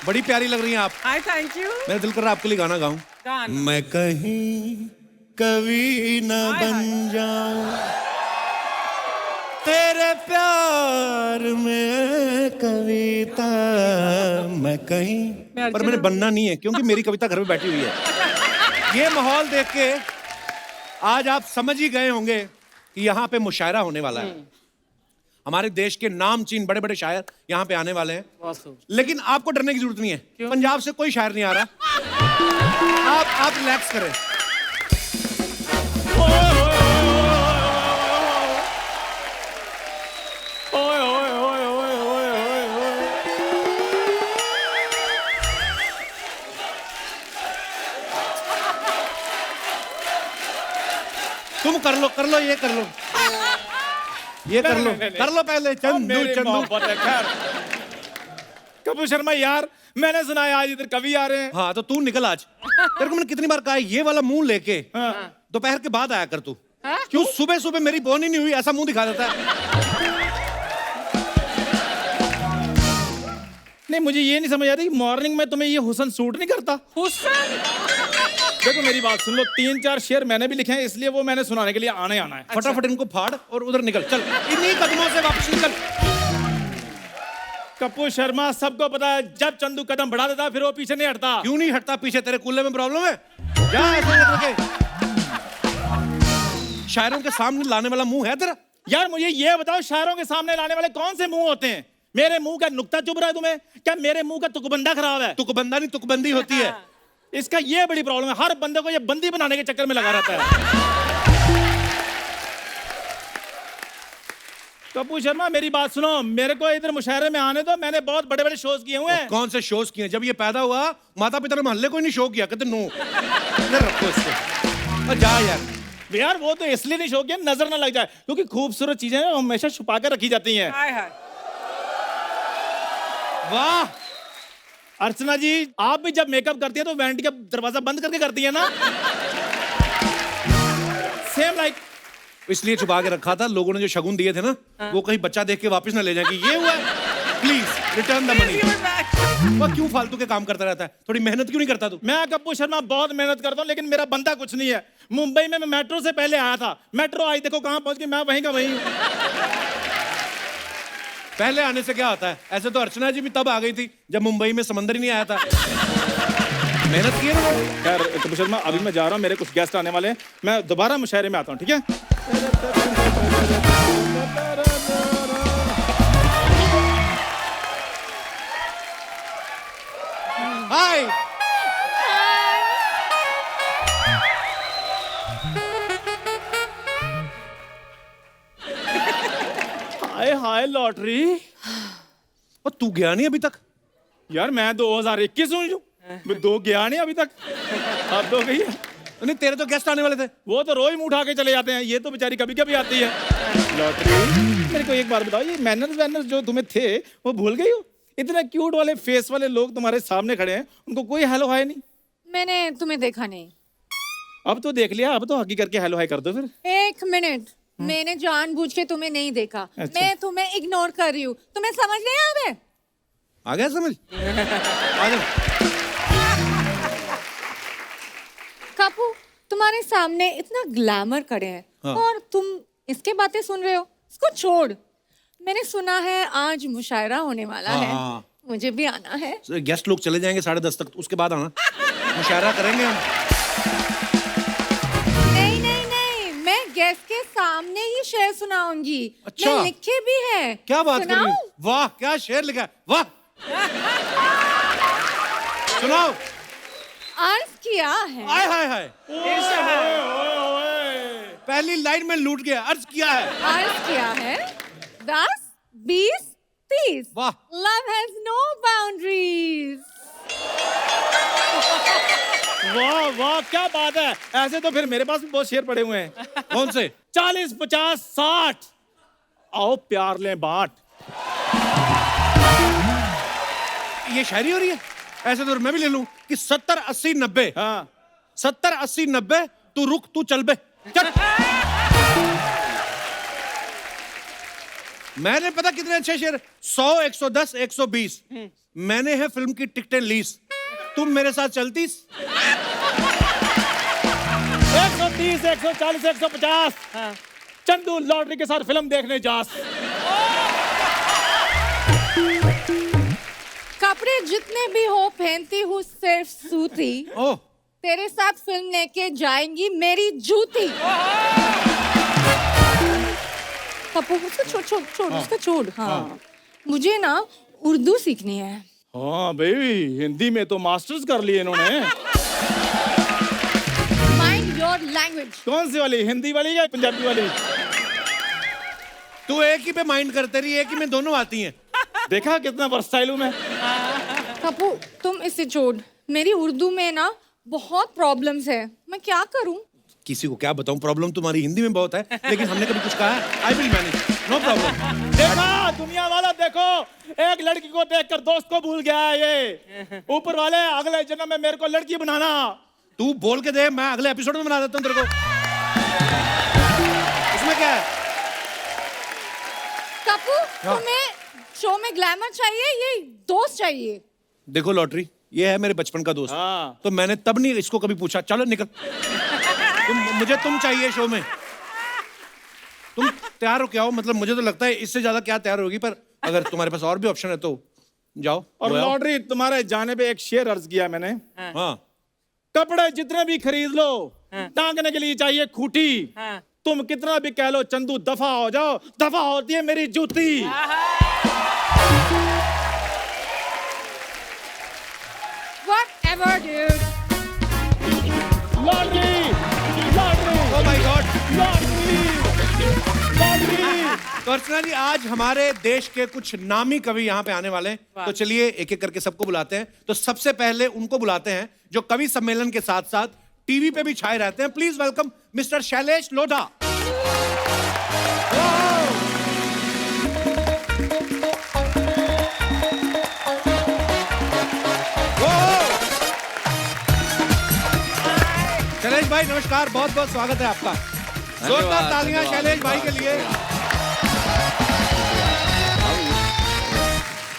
बड़ी प्यारी लग रही हैं आप। हाय, थैंक यू। मेरा दिल कर रहा है आपके लिए गाना गाऊं। मैं कहीं कभी न बन जाऊं तेरे प्यार में कविता, मैं कहीं, पर मैंने बनना नहीं है क्योंकि मेरी कविता घर में बैठी हुई है। ये माहौल देख के आज आप समझ ही गए होंगे कि यहाँ पे मुशायरा होने वाला है। हमारे देश के नामचीन बड़े बड़े शायर यहाँ पे आने वाले हैं, लेकिन आपको डरने की जरूरत नहीं है। पंजाब से कोई शायर नहीं आ रहा। आप रिलैक्स करें। तुम कर लो, ये कर लो, ये कर लो पहले। चंदू कपूर शर्मा यार, मैंने सुना है आज इधर कवि आ रहे हैं। हाँ तो तू निकल आज। तेरे को मैंने कितनी बार कहा है ये वाला मुंह लेके दोपहर के बाद आया कर तू। क्यों सुबह सुबह मेरी बोन ही नहीं हुई ऐसा मुंह दिखा देता है। नहीं, मुझे ये नहीं समझ आ रही मॉर्निंग में तुम्हें ये हुसन सूट नहीं करता। हुसन, देखो मेरी बात सुन लो, 3-4 शेर मैंने भी लिखे हैं, इसलिए वो मैंने सुनाने के लिए आना है। फटाफट इनको फाड़ और उधर निकल। चल इन्हीं कदमों से वापस निकल। कपूर शर्मा, सबको पता है जब चंदू कदम बढ़ा देता फिर वो पीछे नहीं हटता। क्यों नहीं हटता पीछे? तेरे कूल्हे में प्रॉब्लम है? जा ऐसे करके। शायरों के सामने लाने वाला मुंह है तेरा? यार मुझे ये बताओ, शायरों के सामने लाने वाले कौन से मुंह होते हैं? मेरे मुंह का नुक्ता चुभ रहा है तुम्हें? क्या मेरे मुंह का तुकबंदा खराब है? तुकबंदा नहीं, तुकबंदी होती है। इसका ये बड़ी प्रॉब्लम है, हर बंदे को ये बंदी बनाने के चक्कर में लगा रहता है। कपूर शर्मा मेरी बात सुनो, मेरे को इधर मुशायरे में आने दो। मैंने बहुत बड़े बड़े शोज किए हुए हैं। कौन से शोज किए? जब ये पैदा हुआ माता पिता ने मोहल्ले को ही नहीं शो किया, कहते नो रखो इसको। जा यार वो तो इसलिए नहीं शो किया नजर ना लग जाए, क्योंकि खूबसूरत चीजें हमेशा छुपा कर रखी जाती हैं। वाह अर्चना जी, आप भी जब मेकअप करती है तो वैनिटी का दरवाजा बंद करके करती है ना? Same like. इसलिए छुपा के रखा था, लोगों ने जो शगुन दिए थे ना वो कहीं बच्चा देख के वापस ना ले जाए कि ये हुआ। Please return the money. वो क्यों फालतू के काम करता रहता है? थोड़ी मेहनत क्यों नहीं करता तू? मैं कपूर शर्मा बहुत मेहनत करता हूँ, लेकिन मेरा बंदा कुछ नहीं है। मुंबई में मैं मेट्रो से पहले आया था, मेट्रो आई देखो कहाँ पहुंच गई, मैं वहीं का वहीं हूँ। पहले आने से क्या होता है? ऐसे तो अर्चना जी भी तब आ गई थी जब मुंबई में समंदर ही नहीं आया था। मेहनत की है ना। यार कपूर शर्मा, अभी मैं जा रहा हूँ, मेरे कुछ गेस्ट आने वाले हैं, मैं दोबारा मुशायरे में आता हूँ, ठीक है? हाय हाय हाय लॉटरी। और तू गया नहीं अभी तक? यार मैं 2021 हूँ, मैं 2 गया नहीं अभी तक। अब 2 गई है। नहीं तेरे तो गेस्ट आने वाले थे। वो तो रोज मुंह उठा के चले जाते हैं, ये तो बेचारी कभी कभी आती है। लॉटरी, मेरे को एक बार बताओ, ये मैनर्स जो तुम्हें थे वो भूल गई हो? इतने क्यूट वाले फेस वाले लोग तुम्हारे सामने खड़े हैं, उनको कोई हेलो हाय नहीं? मैंने तुम्हें देखा नहीं। अब तो देख लिया, अब तो हकी करके हेलो हाय कर दो फिर। 1 मिनट, मैंने जानबूझ के तुम्हें नहीं देखा। अच्छा। मैं तुम्हें इग्नोर कर रही हूँ, तुम्हें समझ नहीं आ रहा है? आ गया समझ? आ जा। कापू, तुम्हारे सामने इतना ग्लैमर खड़े हैं। हाँ। और तुम इसके बातें सुन रहे हो? इसको छोड़। मैंने सुना है आज मुशायरा होने वाला है, मुझे भी आना है। गेस्ट लोग चले जाएंगे 10:30 तक, उसके बाद आना, मुशायरा करेंगे हम। नहीं नहीं नहीं, मैं गेस्ट के सामने ही शेर सुनाऊंगी। अच्छा। मैं लिखे भी है। क्या बात कर रही हो? वाह क्या शेर लिखा है, वाह। सुनाओ। अर्ज किया है। हाय हाय हाय। पहली लाइन में लूट गया। अर्ज किया है। अर्ज किया है 10, 20, 30। वाह। Love has no boundaries. वाह वाह क्या बात है। ऐसे तो फिर मेरे पास भी बहुत शेर पड़े हुए हैं। कौन से? 40, 50, 60। आओ प्यार ले बाट। ये शायरी हो रही है? ऐसे तो मैं भी ले लूं कि 70, 80, 90। हाँ 70, 80, 90। तू रुक, तू चल बे। चल। मैंने पता कितने अच्छे शेयर, 100, 110, 120। मैंने है फिल्म की टिकटें लीज, तुम मेरे साथ चलतीस? 130, 140, 150। चंदू लॉटरी के साथ फिल्म देखने जास। कपड़े जितने भी हो पहनती हूँ सिर्फ सूती। ओह, तेरे साथ फिल्म लेके जाएंगी मेरी जूती। कपू उसका छोड़ उसका छोड़। हाँ, मुझे ना उर्दू सीखनी है। हाँ बेबी, हिंदी में तो मास्टर्स कर लिए इन्होंने। Mind your language. कौन सी वाली, हिंदी वाली या पंजाबी वाली? तू एक ही पे माइंड करते रही, एक ही में दोनों आती हैं। देखा कितना वर्सटाइल हूं मैं। कपू तुम इसे छोड़, मेरी उर्दू में ना बहुत प्रॉब्लम्स है, मैं क्या करूं? किसी को क्या बताऊं, प्रॉब्लम तुम्हारी हिंदी में बहुत है, लेकिन हमने कभी कुछ कहा है? I will manage, no problem. देखा दुनिया वाला, देखो एक लड़की को देखकर दोस्त को भूल गया है ये। ऊपर वाले अगले जन्म में मेरे को लड़की बनाना। तू बोल के दे, मैं अगले एपिसोड में बना देता हूं तेरे को। इसमें क्या है? कपू तुम्हें शो में ग्लैमर चाहिए, ये दोस्त चाहिए? देखो लॉटरी, ये है मेरे बचपन का दोस्त। हाँ। तो मैंने तब नहीं इसको कभी पूछा, चलो निकल। मुझे तुम चाहिए शो में। तुम तैयार हो क्या हो? मतलब मुझे तो लगता है इससे ज्यादा क्या तैयार होगी, पर अगर तुम्हारे पास और भी ऑप्शन है तो जाओ। और लॉटरी, तुम्हारे जाने पे एक शेर अर्ज किया मैंने। हाँ। कपड़े जितने भी खरीद लो, टांगने के लिए चाहिए खूटी। तुम कितना भी कह लो चंदू दफा हो जाओ, दफा होती है मेरी जूती। Whatever, dude. Lottery, lottery, oh my God. Lottery, lottery. तो अर्चना जी, आज हमारे देश के कुछ नामी कवि यहाँ पे आने वाले हैं, तो चलिए एक एक करके सबको बुलाते हैं। तो सबसे पहले उनको बुलाते हैं जो कवि सम्मेलन के साथ साथ टीवी पे भी छाए रहते हैं। Please welcome mister Shailesh Lodha. Shailesh भाई नमस्कार, बहुत बहुत स्वागत है आपका। जोरदार तालियां शैलेश भाई के लिए।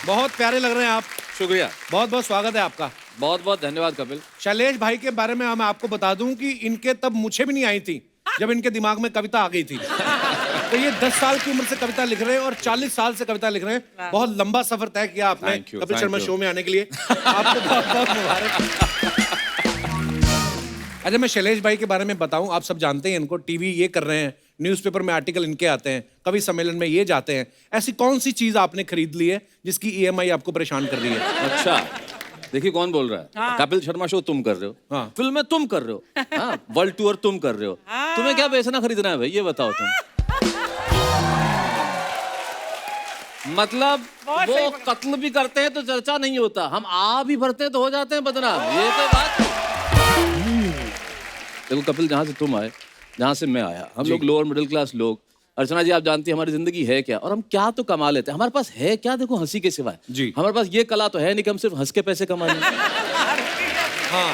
बहुत प्यारे लग रहे हैं आप। शुक्रिया, बहुत बहुत स्वागत है आपका। बहुत बहुत धन्यवाद कपिल। शैलेश भाई के बारे में मैं आपको बता दूं कि इनके तब मुझे भी नहीं आई थी जब इनके दिमाग में कविता आ गई थी। तो ये 10 साल की उम्र से कविता लिख रहे हैं और 40 साल से कविता लिख रहे हैं। बहुत लंबा सफर तय किया आपने Thank you, Kapil thank Sharma you. Show में आने के लिए। आपको बहुत बहुत मुबारक। अच्छा, मैं शैलेश भाई के बारे में बताऊं, आप सब जानते हैं इनको, टीवी ये कर रहे हैं, न्यूज़पेपर में आर्टिकल इनके आते हैं, कवि सम्मेलन में ये जाते हैं। ऐसी कौन सी चीज आपने खरीद ली है जिसकी EMI आपको परेशान कर रही है? अच्छा, देखिए कौन बोल रहा है। हाँ। कपिल शर्मा शो तुम कर रहे हो, हाँ। फिल्म में तुम कर रहे हो, हाँ, वर्ल्ड टूर तुम कर रहे हो। तुम्हें क्या बेचना खरीदना है भाई, ये बताओ तुम। मतलब वो कत्ल भी करते हैं तो चर्चा नहीं होता, हम आ भी भरते हैं तो हो जाते हैं बदनाम। ये तो बात है। देखो कपिल, जहाँ से तुम आए, जहाँ से मैं आया, हम लोग लोअर मिडिल क्लास लोग। अर्चना जी, आप जानती हैं हमारी जिंदगी है क्या और हम क्या तो कमा लेते हैं। हमारे पास है क्या, देखो हंसी के सिवाय। जी। हमारे पास ये कला तो है नहीं कि हम सिर्फ हंस के पैसे कमा लें। हाँ।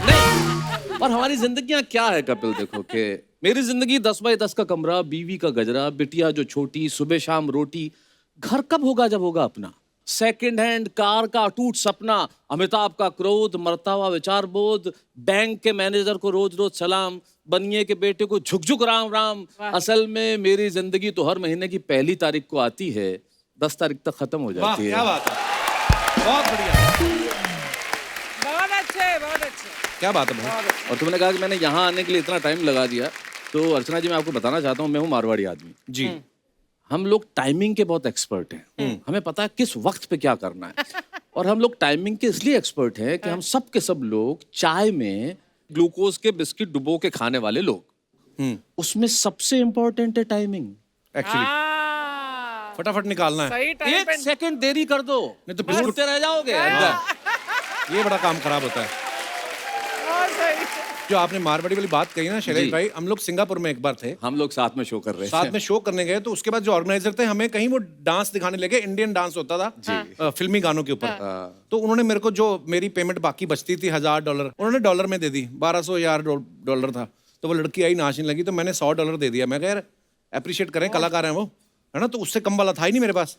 नहीं, और हमारी जिंदगियां क्या है कपिल, देखो कि मेरी जिंदगी 10 बाई 10 का कमरा, बीवी का गजरा, बिटिया जो छोटी, सुबह शाम रोटी। घर कब होगा जब होगा अपना। सेकंड हैंड कार का अटूट सपना, अमिताभ का क्रोध, मरता हुआ विचार बोध, बैंक के मैनेजर को रोज रोज सलाम, बनिए के बेटे को झुक राम राम। असल में मेरी जिंदगी तो हर महीने की 1 तारीख को आती है, 10 तारीख तक खत्म हो वाह, जाती है। क्या बात है, बहुत बढ़िया, बहुत अच्छे, बहुत अच्छे। क्या बात है भाई। और तुमने कहा कि मैंने यहाँ आने के लिए इतना टाइम लगा दिया, तो अर्चना जी मैं आपको बताना चाहता हूँ, मैं हूँ मारवाड़ी आदमी जी। हम लोग टाइमिंग के बहुत एक्सपर्ट हैं। हमें पता है किस वक्त पे क्या करना है। और हम लोग टाइमिंग के इसलिए एक्सपर्ट हैं कि हम सब के सब लोग चाय में ग्लूकोज के बिस्किट डुबो के खाने वाले लोग। उसमें सबसे इंपॉर्टेंट है टाइमिंग। एक्चुअली हाँ, फटाफट निकालना है, सही टाइम एक पे। सेकंड देरी कर दो नहीं तो बिस्कुट, ढूंढते रह जाओगे अंदर। ये बड़ा काम खराब होता है। बहुत सही। जो आपने मारवाड़ी वाली बात कही ना शैलेश जी। भाई, हम लोग सिंगापुर में एक बार थे, हम लोग साथ में शो कर रहे साथ थे। में शो करने गए, तो उसके बाद जो ऑर्गेनाइजर थे हमें कहीं वो डांस दिखाने लगे, इंडियन डांस होता था फिल्मी गानों के ऊपर। तो उन्होंने मेरे को, जो मेरी पेमेंट बाकी बचती थी $1000, उन्होंने डॉलर में दे दी। $1200 था। तो वो लड़की आई नाचने लगी, तो मैंने $100 दे दिया। मैं कह यार अप्रिशिएट करें, कलाकार हैं वो, है ना, तो उससे कम वाला था ही नहीं मेरे पास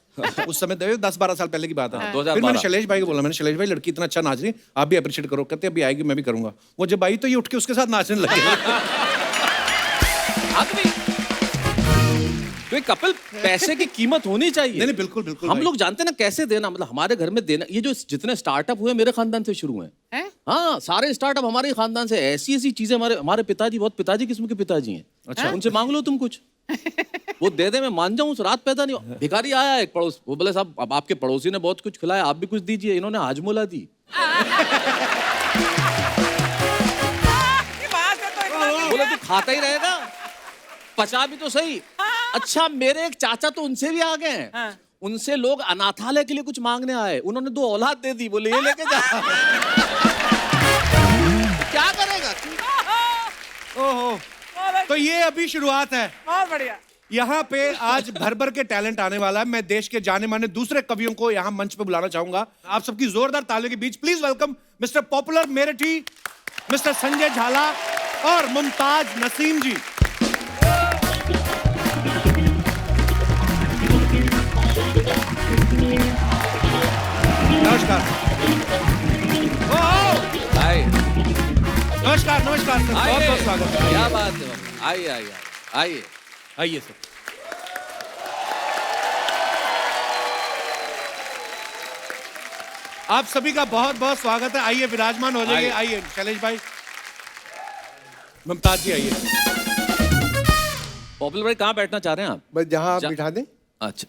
उस समय। 10-12 साल पहले की बात है। 2012। फिर मैंने शैलेश भाई को बोला, मैंने शैलेश भाई लड़की इतना अच्छा नाच रही है, आप भी अप्रिशिएट करो। कहते अभी आएगी मैं भी करूंगा। वो जब आई तो ये उठ के उसके साथ नाचने लगे। आदमी तो एक कपिल, पैसे की कीमत होनी चाहिए। नहीं बिल्कुल बिल्कुल हम भाई। लोग जानते हैं ना कैसे देना, मतलब हमारे घर में देना। ये जो जितने स्टार्टअप हुए मेरे खानदान से शुरू हुए हैं? हाँ, सारे स्टार्टअप हमारे ही खानदान से। ऐसी ऐसी चीजें हमारे पिताजी, बहुत पिताजी किस्म के पिताजी हैं। अच्छा, उनसे मांग लो तुम कुछ, वो दे दे, मैं मान जाऊं। उस रात पैदा नहीं हुआ। भिखारी आया एक पड़ोस, वो बोले साहब अब आपके पड़ोसी ने बहुत कुछ खिलाया, आप भी कुछ दीजिए। इन्होंने हाजमोला दी। बोले तू खाता ही रहेगा, पचा भी तो सही। अच्छा, मेरे एक चाचा तो उनसे भी आ गए हैं। उनसे लोग अनाथालय के लिए कुछ मांगने आए, उन्होंने 2 औलाद दे दी, बोले ये लेके जा। क्या करेगा? ओहो, तो ये अभी शुरुआत है। बहुत बढ़िया। यहाँ पे आज भर भर के टैलेंट आने वाला है। मैं देश के जाने माने दूसरे कवियों को यहाँ मंच पे बुलाना चाहूंगा। आप सबकी जोरदार तालियों के बीच please welcome mister Popular Meeruthi, mister Sanjay Jhala और मुमताज नसीम जी। नमस्कार। आइए नमस्कार नमस्कार सर, बहुत बहुत स्वागत है। क्या बात है बाबा। आइए आइए आइए आइए सर। आप सभी का बहुत बहुत स्वागत है। आइए विराजमान हो जाइए। आइए शैलेश भाई, मुमताज जी आइए। पॉपुलर भाई कहाँ बैठना चाह रहे हैं आप? बस जहाँ आप बिठा दें। अच्छा,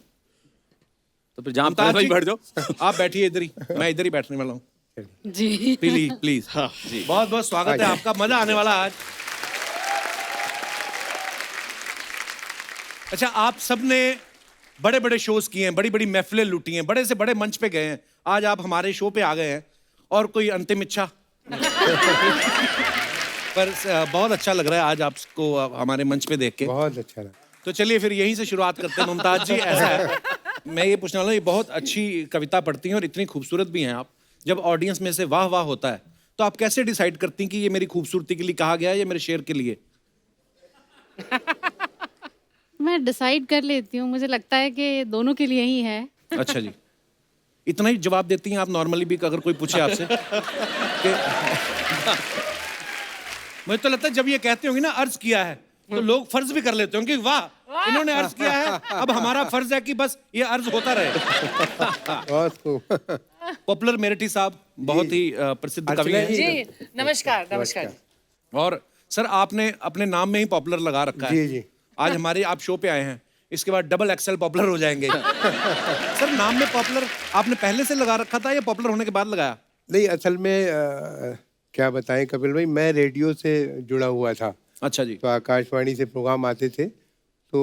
तो फिर जहाँ मुमताज भाई जी, बैठ जाओ। आप बैठिए इधर ही, मैं इधर ही बैठने वाला हूँ। जी प्लीज प्लीज। हाँ जी, बहुत बहुत स्वागत है आपका। मजा आने वाला आज। अच्छा, आप सबने बड़े बड़े शोज किए हैं, बड़ी बड़ी महफिलें लूटी हैं, बड़े से बड़े मंच पे गए हैं। आज आप हमारे शो पे आ गए हैं, और कोई अंतिम इच्छा? पर बहुत अच्छा लग रहा है आज आपको हमारे मंच पे देख के। बहुत अच्छा लगा। तो चलिए फिर यहीं से शुरुआत करते हैं। मुमताज जी, ऐसा है, मैं ये पूछने वाला हूँ, ये बहुत अच्छी कविता पढ़ती हैं और इतनी खूबसूरत भी हैं आप। जब ऑडियंस में से वाह वाह होता है तो आप कैसे डिसाइड करती हैं कि ये मेरी खूबसूरती के लिए कहा गया है या मेरे शेर के लिए? मैं डिसाइड कर लेती हूँ, मुझे लगता है कि दोनों के लिए ही है। अच्छा जी, इतना ही जवाब देती हैं आप नॉर्मली भी अगर कोई पूछे आपसे? मुझे तो लगता है जब ये कहते होंगे ना अर्ज किया है, तो लोग फर्ज भी कर लेते होंगे कि वाह इन्होंने अर्ज किया है, अब हमारा फर्ज है कि बस ये अर्ज होता रहे। बहुत खूब। पॉपुलर मेरठी साहब बहुत ही प्रसिद्ध कवि हैं। जी नमस्कार नमस्कार। और सर आपने अपने नाम में ही पॉपुलर लगा रखा है। जी जी। आज हमारे आप शो पे आए हैं, इसके बाद डबल एक्सेल पॉपुलर हो जाएंगे। सर नाम में पॉपुलर आपने पहले से लगा रखा था या पॉपुलर होने के बाद लगाया? नहीं, असल में क्या बताएं कपिल भाई, मैं रेडियो से जुड़ा हुआ था। अच्छा जी। तो आकाशवाणी से प्रोग्राम आते थे, तो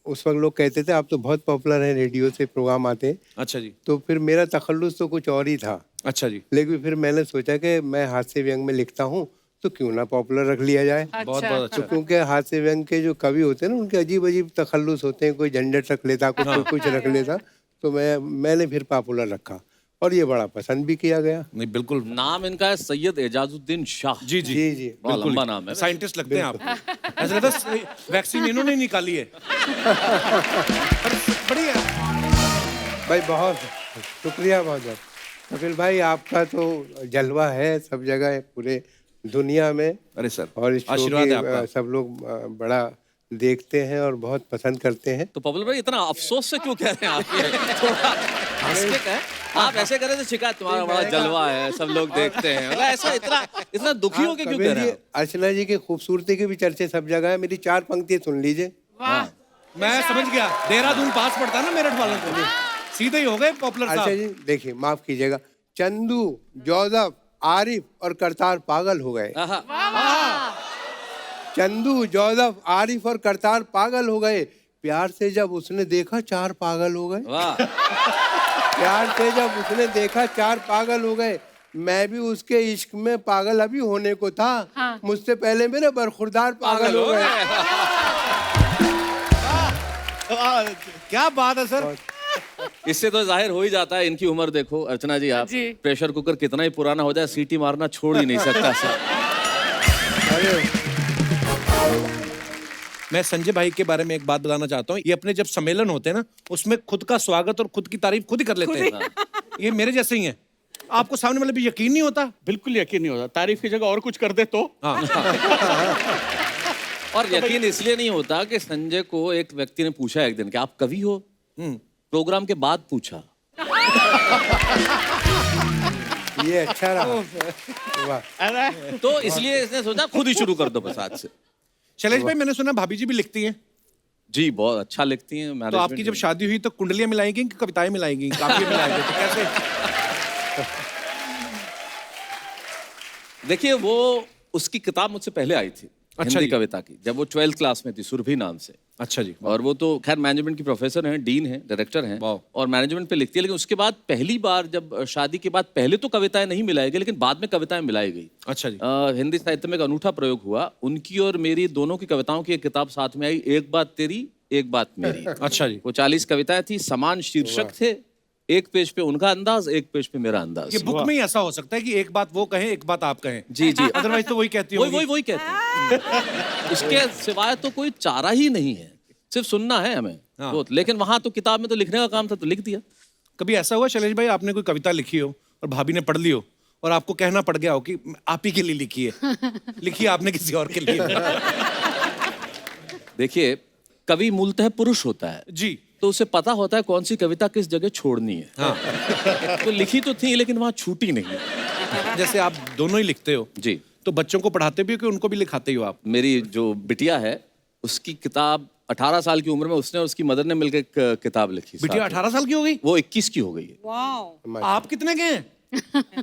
उस वक्त लोग कहते थे आप तो बहुत पॉपुलर हैं, रेडियो से प्रोग्राम आते हैं। अच्छा जी। तो फिर मेरा तखल्लुस तो कुछ और ही था। अच्छा जी। लेकिन फिर मैंने सोचा कि मैं हास्य व्यंग में लिखता हूँ, तो क्यों ना पॉपुलर रख लिया जाए। बहुत बहुत अच्छा। तो क्योंकि हास्य व्यंग के जो कवि होते हैं ना, उनके अजीब अजीब तखल्लुस होते हैं, कोई झंझट रख लेता, कोई कुछ रख लेता। तो मैंने फिर पॉपुलर रखा और ये बड़ा पसंद भी किया गया। नहीं बिल्कुल। नाम इनका है सैयद एजाजुद्दीन शाह। जी जी जी जी। बड़ा लंबा नाम है। साइंटिस्ट लगते हैं आप। ऐसा लगता है वैक्सीन इन्होंने निकाली है। बढ़िया। भाई बहुत शुक्रिया, बहुत कपिल भाई, आपका तो जलवा है सब जगह है, पूरे दुनिया में। अरे सर, और इस शो आशीर्वाद है की, आपका। सब लोग बड़ा देखते हैं और बहुत पसंद करते हैं। तो पॉपुलर भाई इतना अफसोस से क्यों कह रहे हैं आप ये? थोड़ा हंस के कहें। आप ऐसे करें तो शिकायत तुम्हारा बड़ा जलवा है, सब लोग देखते हैं, मतलब ऐसा इतना दुखी हो के क्यों कह रहे हैं? अर्चना जी की खूबसूरती के भी चर्चे सब जगह है। मेरी 4 पंक्तियां सुन लीजिए। मैं समझ गया, देहरादून पास पड़ता है ना मेरठ वालों को, सीधे ही हो गए पॉपुलर अच्छा साहब। जी, देखिए माफ कीजिएगा, चंदू, जोसेफ, आरिफ और करतार पागल हो गए। चंदू, जोसेफ, आरिफ और करतार पागल हो गए। प्यार से जब उसने देखा 4 पागल हो गए। वाह, प्यार से जब उसने देखा 4 पागल हो गए। मैं भी उसके इश्क में पागल अभी होने को था। मुझसे पहले मेरे बरखुरदार पागल हो गए। क्या बात है सर। इससे तो जाहिर हो ही जाता है इनकी उम्र देखो। अर्चना जी, आप जी। प्रेशर कुकर कितना ही पुराना हो जाए, सीटी मारना छोड़ ही नहीं सकता सर। अरे मैं संजय भाई के बारे में एक बात बताना चाहता हूँ। ये अपने जब सम्मेलन होते हैं ना, उसमें खुद का स्वागत और खुद की तारीफ खुद ही कर लेते हैं। ये मेरे जैसे ही हैं। आपको सामने वाले भी यकीन नहीं होता? बिल्कुल यकीन नहीं होता। तारीफ की जगह और कुछ कर दे तो। और यकीन इसलिए नहीं होता कि संजय को एक व्यक्ति ने पूछा एक दिन कि आप कवि हो? प्रोग्राम के बाद पूछा। ये अच्छा रहा। वाह। तो इसलिए इसने सोचा खुद ही शुरू कर दो बस आज से। शैलेश भाई, मैंने सुना भाभी जी भी लिखती हैं। जी, बहुत अच्छा लिखती हैं। तो आपकी जब शादी हुई तो कुंडलियां मिलाएंगी कि कविताएं मिलाएंगी? काफी मिलाएंगे तो कैसे? देखिए, वो उसकी किताब मुझसे पहले आई थी। अच्छा हिंदी जी। कविता की, जब वो 12th क्लास में थी, सुरभि नाम से। अच्छा जी। और वो तो खैर मैनेजमेंट की प्रोफेसर हैं, डीन हैं, डायरेक्टर हैं वाह। और मैनेजमेंट पे लिखती है। लेकिन उसके बाद पहली बार जब शादी के बाद पहले तो कविताएं नहीं मिलाई गई, लेकिन बाद में कविताएं मिलाई गई। अच्छा जी। हिंदी साहित्य में एक अनूठा प्रयोग हुआ। उनकी और मेरी दोनों की कविताओं की एक किताब साथ में आई, एक बात तेरी एक बात मेरी। अच्छा जी। वो 40 कविताएं थी, समान शीर्षक थे। एक पेज पे उनका अंदाज, एक पेज पे मेरा अंदाज। ये बुक में ही ऐसा हो सकता है कि एक बात वो कहें, एक बात आप कहें। जी जी। अदरवाइज तो वही कहती वही होगी। वही वही कहते हैं। इसके सिवाय तो कोई चारा ही नहीं है, सिर्फ सुनना है हमें। हाँ। तो लेकिन वहां तो किताब में तो लिखने का काम था, तो लिख दिया। कभी ऐसा हुआ शैलेश भाई, आपने कोई कविता लिखी हो और भाभी ने पढ़ ली हो और आपको कहना पड़ गया हो कि आप ही के लिए लिखी है, लिखी आपने किसी और के लिए? देखिए, कवि मूलतः पुरुष होता है जी। तो उसे पता होता है कौन सी कविता किस जगह छोड़नी है। हाँ। तो लिखी तो थी लेकिन वहां छूटी नहीं। जैसे आप दोनों ही लिखते हो, जी। तो बच्चों को पढ़ाते भी हो कि उनको भी लिखाते हो आप? मेरी जो बिटिया है, उसकी किताब 18 साल की उम्र में उसने और उसकी मदर ने मिलकर एक किताब लिखी। बिटिया 18 साल की हो गई? वो 21 की हो गई है। वाओ। आप कितने के हैं?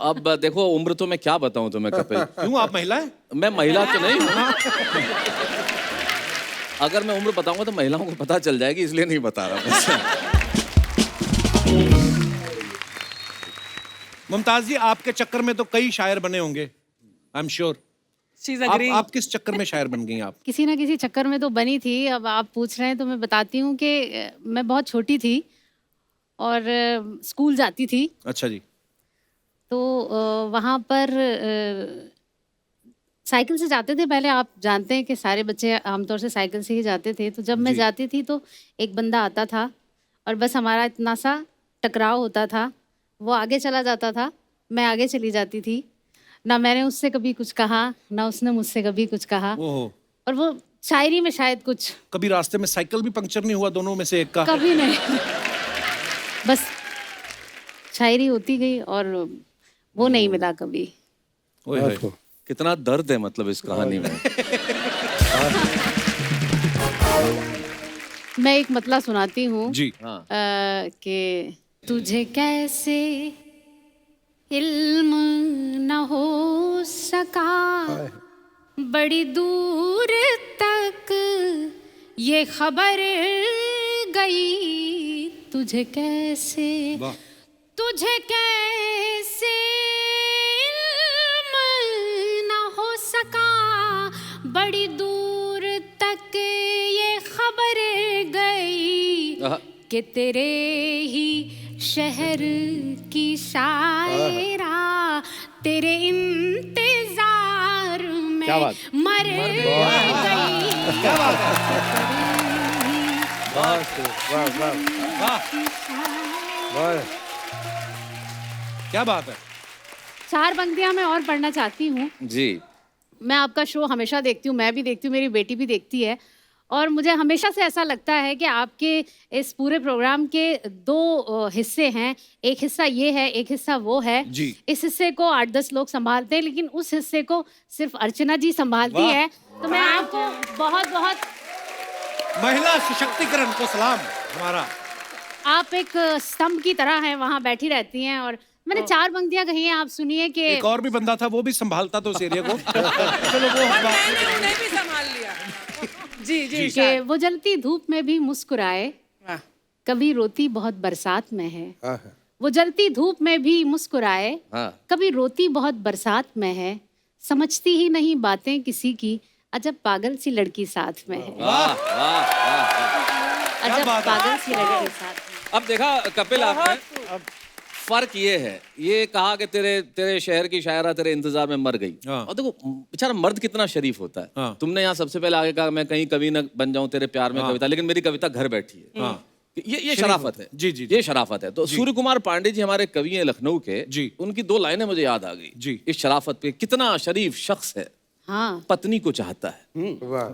अब देखो, उम्र तो मैं क्या बताऊं तुम्हें कपिल। क्यों, आप महिला हैं? मैं महिला तो नहीं हूं। अगर मैं उम्र बताऊंगा तो महिलाओं को पता चल जाएगी, इसलिए नहीं बता रहा। मुमताज जी, आपके चक्कर में तो कई शायर बने होंगे, I am sure. She's agreeing. आप किस चक्कर में शायर बन गई आप? किसी ना किसी चक्कर में तो बनी थी। अब आप पूछ रहे हैं तो मैं बताती हूँ कि मैं बहुत छोटी थी और स्कूल जाती थी। अच्छा जी। तो वहाँ पर साइकिल से जाते थे। पहले आप जानते हैं कि सारे बच्चे आमतौर से साइकिल से ही जाते थे। तो जब मैं जाती थी तो एक बंदा आता था और बस हमारा इतना सा टकराव होता था। वो आगे चला जाता था, मैं आगे चली जाती थी। ना मैंने उससे कभी कुछ कहा, ना उसने मुझसे कभी कुछ कहा। ओहो। और वो शायरी में शायद कुछ कभी रास्ते में साइकिल भी पंक्चर नहीं हुआ दोनों में से एक का? कभी नहीं। बस शायरी होती गई और वो नहीं मिला कभी। ओए होए। कितना दर्द है मतलब इस कहानी में। मैं एक मतला सुनाती हूँ जी। हाँ। कि तुझे कैसे इल्म न हो सका, बड़ी दूर तक ये खबर गई। तुझे कैसे, तुझे कैसे इल्म न हो सका, बड़ी दूर तक ये खबर गई कि तेरे ही शहर की शायरा तेरे इंतजार में मर गई। वाह वाह वाह वाह। क्या बात है। 4 पंक्तियां मैं और पढ़ना चाहती हूँ। जी। मैं आपका शो हमेशा देखती हूँ, मैं भी देखती हूँ, मेरी बेटी भी देखती है। और मुझे हमेशा से ऐसा लगता है कि आपके इस पूरे प्रोग्राम के 2 हिस्से हैं। एक हिस्सा ये है, एक हिस्सा वो है। जी। इस हिस्से को 8-10 लोग संभालते हैं, लेकिन उस हिस्से को सिर्फ अर्चना जी संभालती है। तो मैं आपको बहुत बहुत महिला सशक्तिकरण को सलाम हमारा। आप एक स्तंभ की तरह हैं, वहाँ बैठी रहती हैं। और मैंने 4 पंक्तियां कही हैं, आप सुनिए कि एक और भी बंदा था, वो भी संभालता तो उस एरिया को। चलो वो मैंने उन्हें भी संभाल लिया। जी जी। कि वो जलती धूप में भी मुस्कुराए, कभी रोती बहुत बरसात में है। वो जलती धूप में भी मुस्कुराए, कभी रोती बहुत बरसात में है। समझती ही नहीं बातें किसी की, अजब पागल सी लड़की साथ में है। अजब पागल सी लड़की साथ में। अब देखा कपिल, आपने फर्क ये है, ये कहा कि तेरे शहर की शायरा तेरे इंतजार में मर गई। हाँ। और देखो बेचारा मर्द कितना शरीफ होता है। हाँ। तुमने यहाँ सबसे पहले आगे कहा मैं कहीं कवि न बन जाऊं तेरे प्यार में कविता, लेकिन मेरी कविता घर बैठी है। हाँ। ये शराफत है। जी, जी, ये शराफत है। तो सूर्य कुमार पांडे जी हमारे कवि हैं लखनऊ के, जी। उनकी 2 लाइनें मुझे याद आ गई जी। इस शराफत पे। कितना शरीफ शख्स है, हाँ पत्नी को चाहता है। वाह।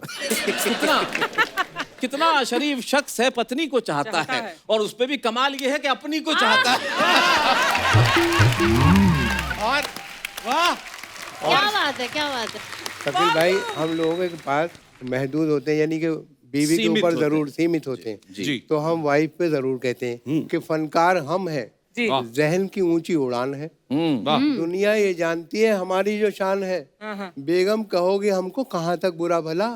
कितना शरीफ शख्स है, पत्नी को चाहता है। और उस पे भी कमाल ये है कि अपनी को चाहता है। और वाह, क्या बात है, क्या बात है। कपिल भाई, हम लोगों के पास महदूद होते हैं, यानी कि बीवी के सीमित ऊपर होते जरूर सीमित होते हैं। जी। तो हम वाइफ पे जरूर कहते हैं कि फनकार हम हैं, जी। जहन की ऊंची उड़ान है, वाह। दुनिया ये जानती है हमारी जो शान है। बेगम कहोगे हमको कहाँ तक बुरा भला,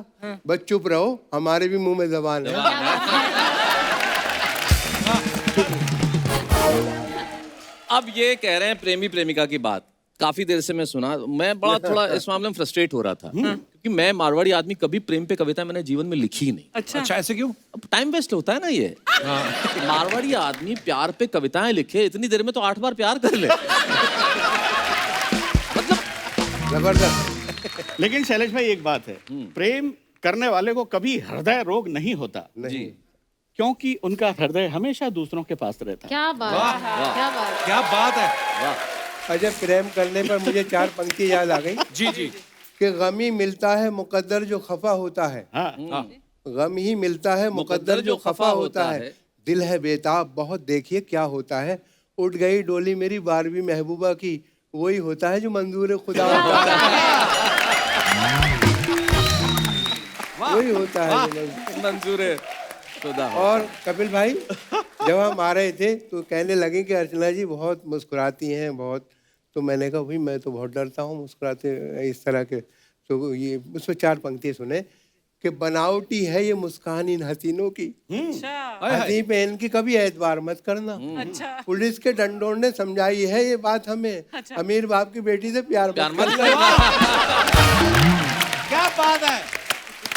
बस चुप रहो हमारे भी मुंह में जबान है। अब ये कह रहे हैं प्रेमी प्रेमिका की बात, काफी देर से मैं सुना, मैं बड़ा थोड़ा इस मामले में फ्रस्ट्रेट हो रहा था, क्योंकि मैं मारवाड़ी आदमी, कभी प्रेम पे कविता मैंने जीवन में लिखी ही नहीं। अच्छा, ऐसे क्यों? अब टाइम वेस्ट होता है ना ये। मारवाड़ी आदमी प्यार पे कविताएं लिखे, इतनी देर में तो 8 बार प्यार कर ले। मतलब जबरदस्त। लेकिन शैलेश भाई एक बात है, प्रेम करने वाले को कभी हृदय रोग नहीं होता, नहीं। क्योंकि उनका हृदय हमेशा दूसरों के पास रहता है। क्या बात है, क्या बात है। क्या बात है। अजय, प्रेम करने पर मुझे 4 पंक्ति याद आ गई जी जी। कि गम ही मिलता है मुकद्दर जो खफा होता है, हाँ, गम ही मिलता है मुकद्दर जो खफा होता है, दिल है बेताब बहुत देखिए क्या होता है, उठ गई डोली मेरी 12वीं महबूबा की, वही होता है जो मंजूर खुदा होता है। वही होता है जो मंजूर खुदा। और कपिल भाई, जब हम आ रहे थे तो कहने लगे कि अर्चना जी बहुत मुस्कुराती हैं बहुत, तो मैंने कहा भाई मैं तो बहुत डरता हूँ मुस्कुराते इस तरह के। तो ये उसमें 4 पंक्ति सुने कि बनावटी है ये मुस्कान इन हसीनों की, हंसी पे इनकी कभी एतबार मत करना, पुलिस के डंडों ने समझाई है ये बात हमें, अमीर बाप की बेटी से प्यार मत करना। क्या बात है।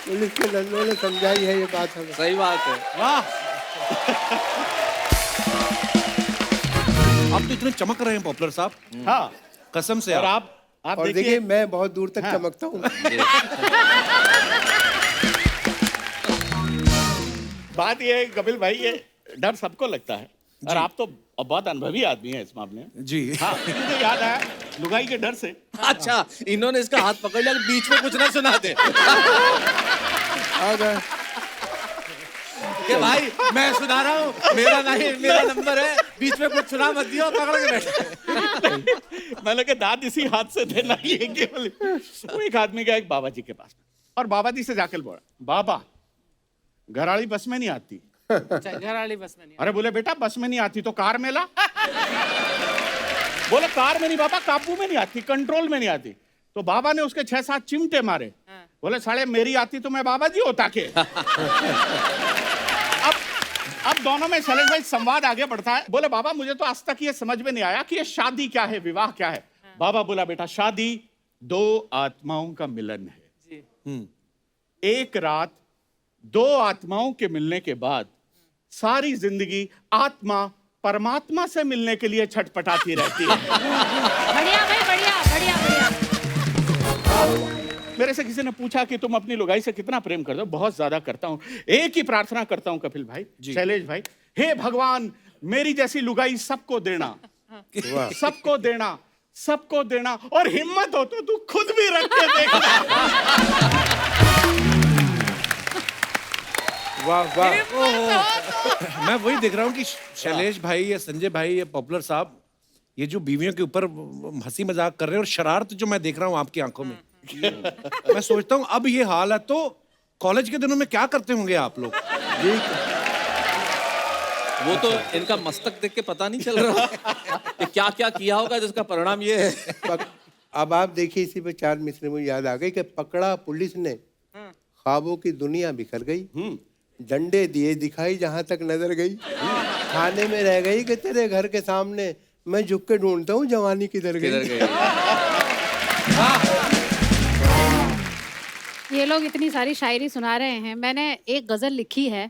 पुलिस के डंडों ने समझाई है ये बात हमें। सही बात है। वाह, आप तो इतने चमक रहे हैं पॉपुलर साहब, हाँ। कसम से। और आप और देखिए मैं बहुत दूर तक चमकता हूँ। बात ये है कपिल भाई, ये डर सबको लगता है, और आप तो बहुत अनुभवी आदमी हैं इस मामले में। जी। हाँ, मुझे याद आया लुगाई के डर से। अच्छा, इन्होंने इसका हाथ पकड़ लिया, बीच में कुछ ना सुना दे कि भाई मैं सुना रहा हूँ, मेरा नहीं, मेरा नंबर है, बीच में कुछ सुना मत दियो, पकड़ के बैठे। मैंने कहा दाद इसी हाथ से देना, ये केवल। वो एक आदमी गया एक बाबा जी के पास, और बाबा जी से जाकर बोला, बाबा घराड़ी बस में नहीं आती। घराड़ी बस में नहीं। अरे बोले बेटा बस में नहीं आती तो कार में ला। बोले कार में नहीं बाबा, काबू में नहीं आती, कंट्रोल में नहीं आती। तो बाबा ने उसके 6-7 चिमटे मारे। बोले साले मेरी आती तो मैं बाबा जी होता के। अब दोनों में शैलेश भाई संवाद आगे बढ़ता है। बोले बाबा मुझे तो आज तक ये समझ में नहीं आया कि ये शादी क्या है, विवाह क्या है। बाबा बोला बेटा शादी 2 आत्माओं का मिलन है। एक रात 2 आत्माओं के मिलने के बाद सारी जिंदगी आत्मा परमात्मा से मिलने के लिए छटपटाती रहती है। बढ़िया भाई, बढ़िया बढ़िया बढ़िया। मेरे से किसी ने पूछा कि तुम अपनी लुगाई से कितना प्रेम करते हो? बहुत ज्यादा करता हूं। एक ही प्रार्थना करता हूं कपिल भाई, शैलेश भाई, हे भगवान मेरी जैसी लुगाई सबको देना, सबको देना, सबको देना, और हिम्मत हो तो तू खुद भी रख के देखना। वाह वाह। मैं वही देख रहा हूँ कि शैलेश भाई या संजय भाई या पॉपुलर साहब ये जो बीवियों के ऊपर हंसी मजाक कर रहे हैं और शरारत जो मैं देख रहा हूँ आपकी आंखों में, मैं सोचता हूँ अब ये हाल है तो कॉलेज के दिनों में क्या करते होंगे आप लोग? वो तो इनका मस्तक देख के पता नहीं चल रहा कि क्या क्या किया होगा जिसका परिणाम ये है। अब आप देखिए इसी पे 4 मिसरे मुझे याद आ गई कि पकड़ा पुलिस ने, ख्वाबों की दुनिया बिखर गई, डंडे दिए दिखाई जहां तक नजर गई, थाने में रह गई कि तेरे घर के सामने मैं झुक के ढूंढता हूँ जवानी किधर गई। ये लोग इतनी सारी शायरी सुना रहे हैं, मैंने एक गजल लिखी है।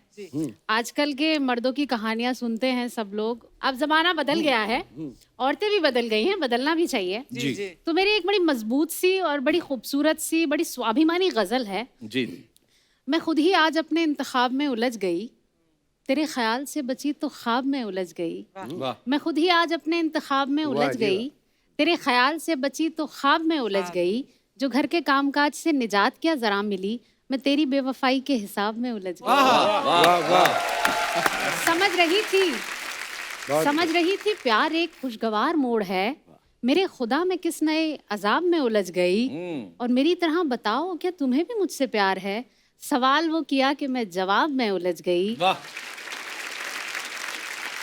आजकल के मर्दों की कहानियां सुनते हैं सब लोग, अब जमाना बदल गया है, औरतें भी बदल गई हैं, बदलना भी चाहिए। जी जी तो मेरी एक बड़ी मजबूत सी और बड़ी खूबसूरत सी बड़ी स्वाभिमानी गजल है। जी मैं खुद ही आज अपने इंतखाब में उलझ गई, तेरे ख्याल से बची तो ख्वाब में उलझ गई। वाह मैं खुद ही आज अपने इंतखाब में उलझ गई, तेरे ख्याल से बची तो ख्वाब में उलझ गई। जो घर के कामकाज से निजात क्या जरा मिली, मैं तेरी बेवफाई के हिसाब में उलझ गई। समझ रही थी प्यार एक खुशगवार मोड़ है, मेरे खुदा में किस नए अजाब में उलझ गई। और मेरी तरह बताओ क्या तुम्हें भी मुझसे प्यार है, सवाल वो किया कि मैं जवाब में उलझ गई।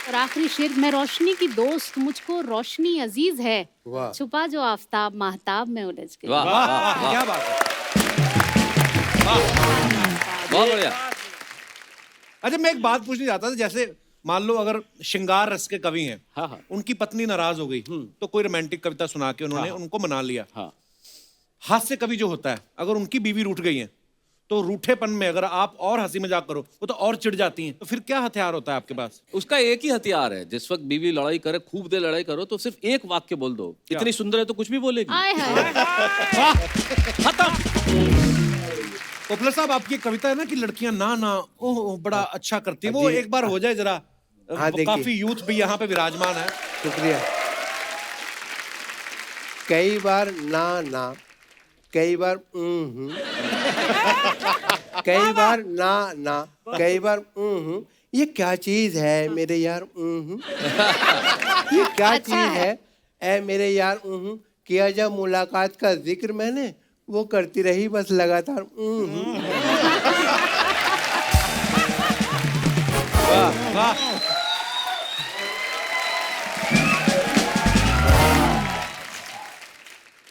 और आखिरी शेर, मैं रोशनी की दोस्त मुझको रोशनी अजीज है, छुपा जो आफताब महताब में उलझ गई। वाह वाह क्या बात है। बहुत बढ़िया। अच्छा, मैं एक बात पूछनी चाहता था, जैसे मान लो अगर श्रृंगार रस के कवि हैं, हाँ हाँ उनकी पत्नी नाराज हो गई तो कोई रोमांटिक कविता सुना के उन्होंने उनको मना लिया। हाँ हास्य कवि जो होता है, अगर उनकी बीवी रूठ गई है तो रूठेपन में अगर आप और हंसी मजाक करो वो तो और चिढ़ जाती हैं, तो फिर क्या हथियार होता है आपके पास? उसका एक ही हथियार है, जिस वक्त बीवी लड़ाई करे, खूब देर लड़ाई करो तो सिर्फ एक वाक्य बोल दो, इतनी सुंदर है तो कुछ भी बोलेगी। आए हाय। पोपलर साहब, आपकी एक कविता है ना कि लड़कियां ना ना ओह बड़ा अच्छा करती है, वो एक बार हो जाए जरा। हाँ, देखिए। काफी यूथ भी यहाँ पे विराजमान है। शुक्रिया। कई बार ना ना, कई बार कई बार ना ना, कई बार ये क्या चीज है मेरे यार ये क्या चीज है ऐ मेरे यार किया जब मुलाकात का जिक्र मैंने, वो करती रही बस लगातार वाह वाह।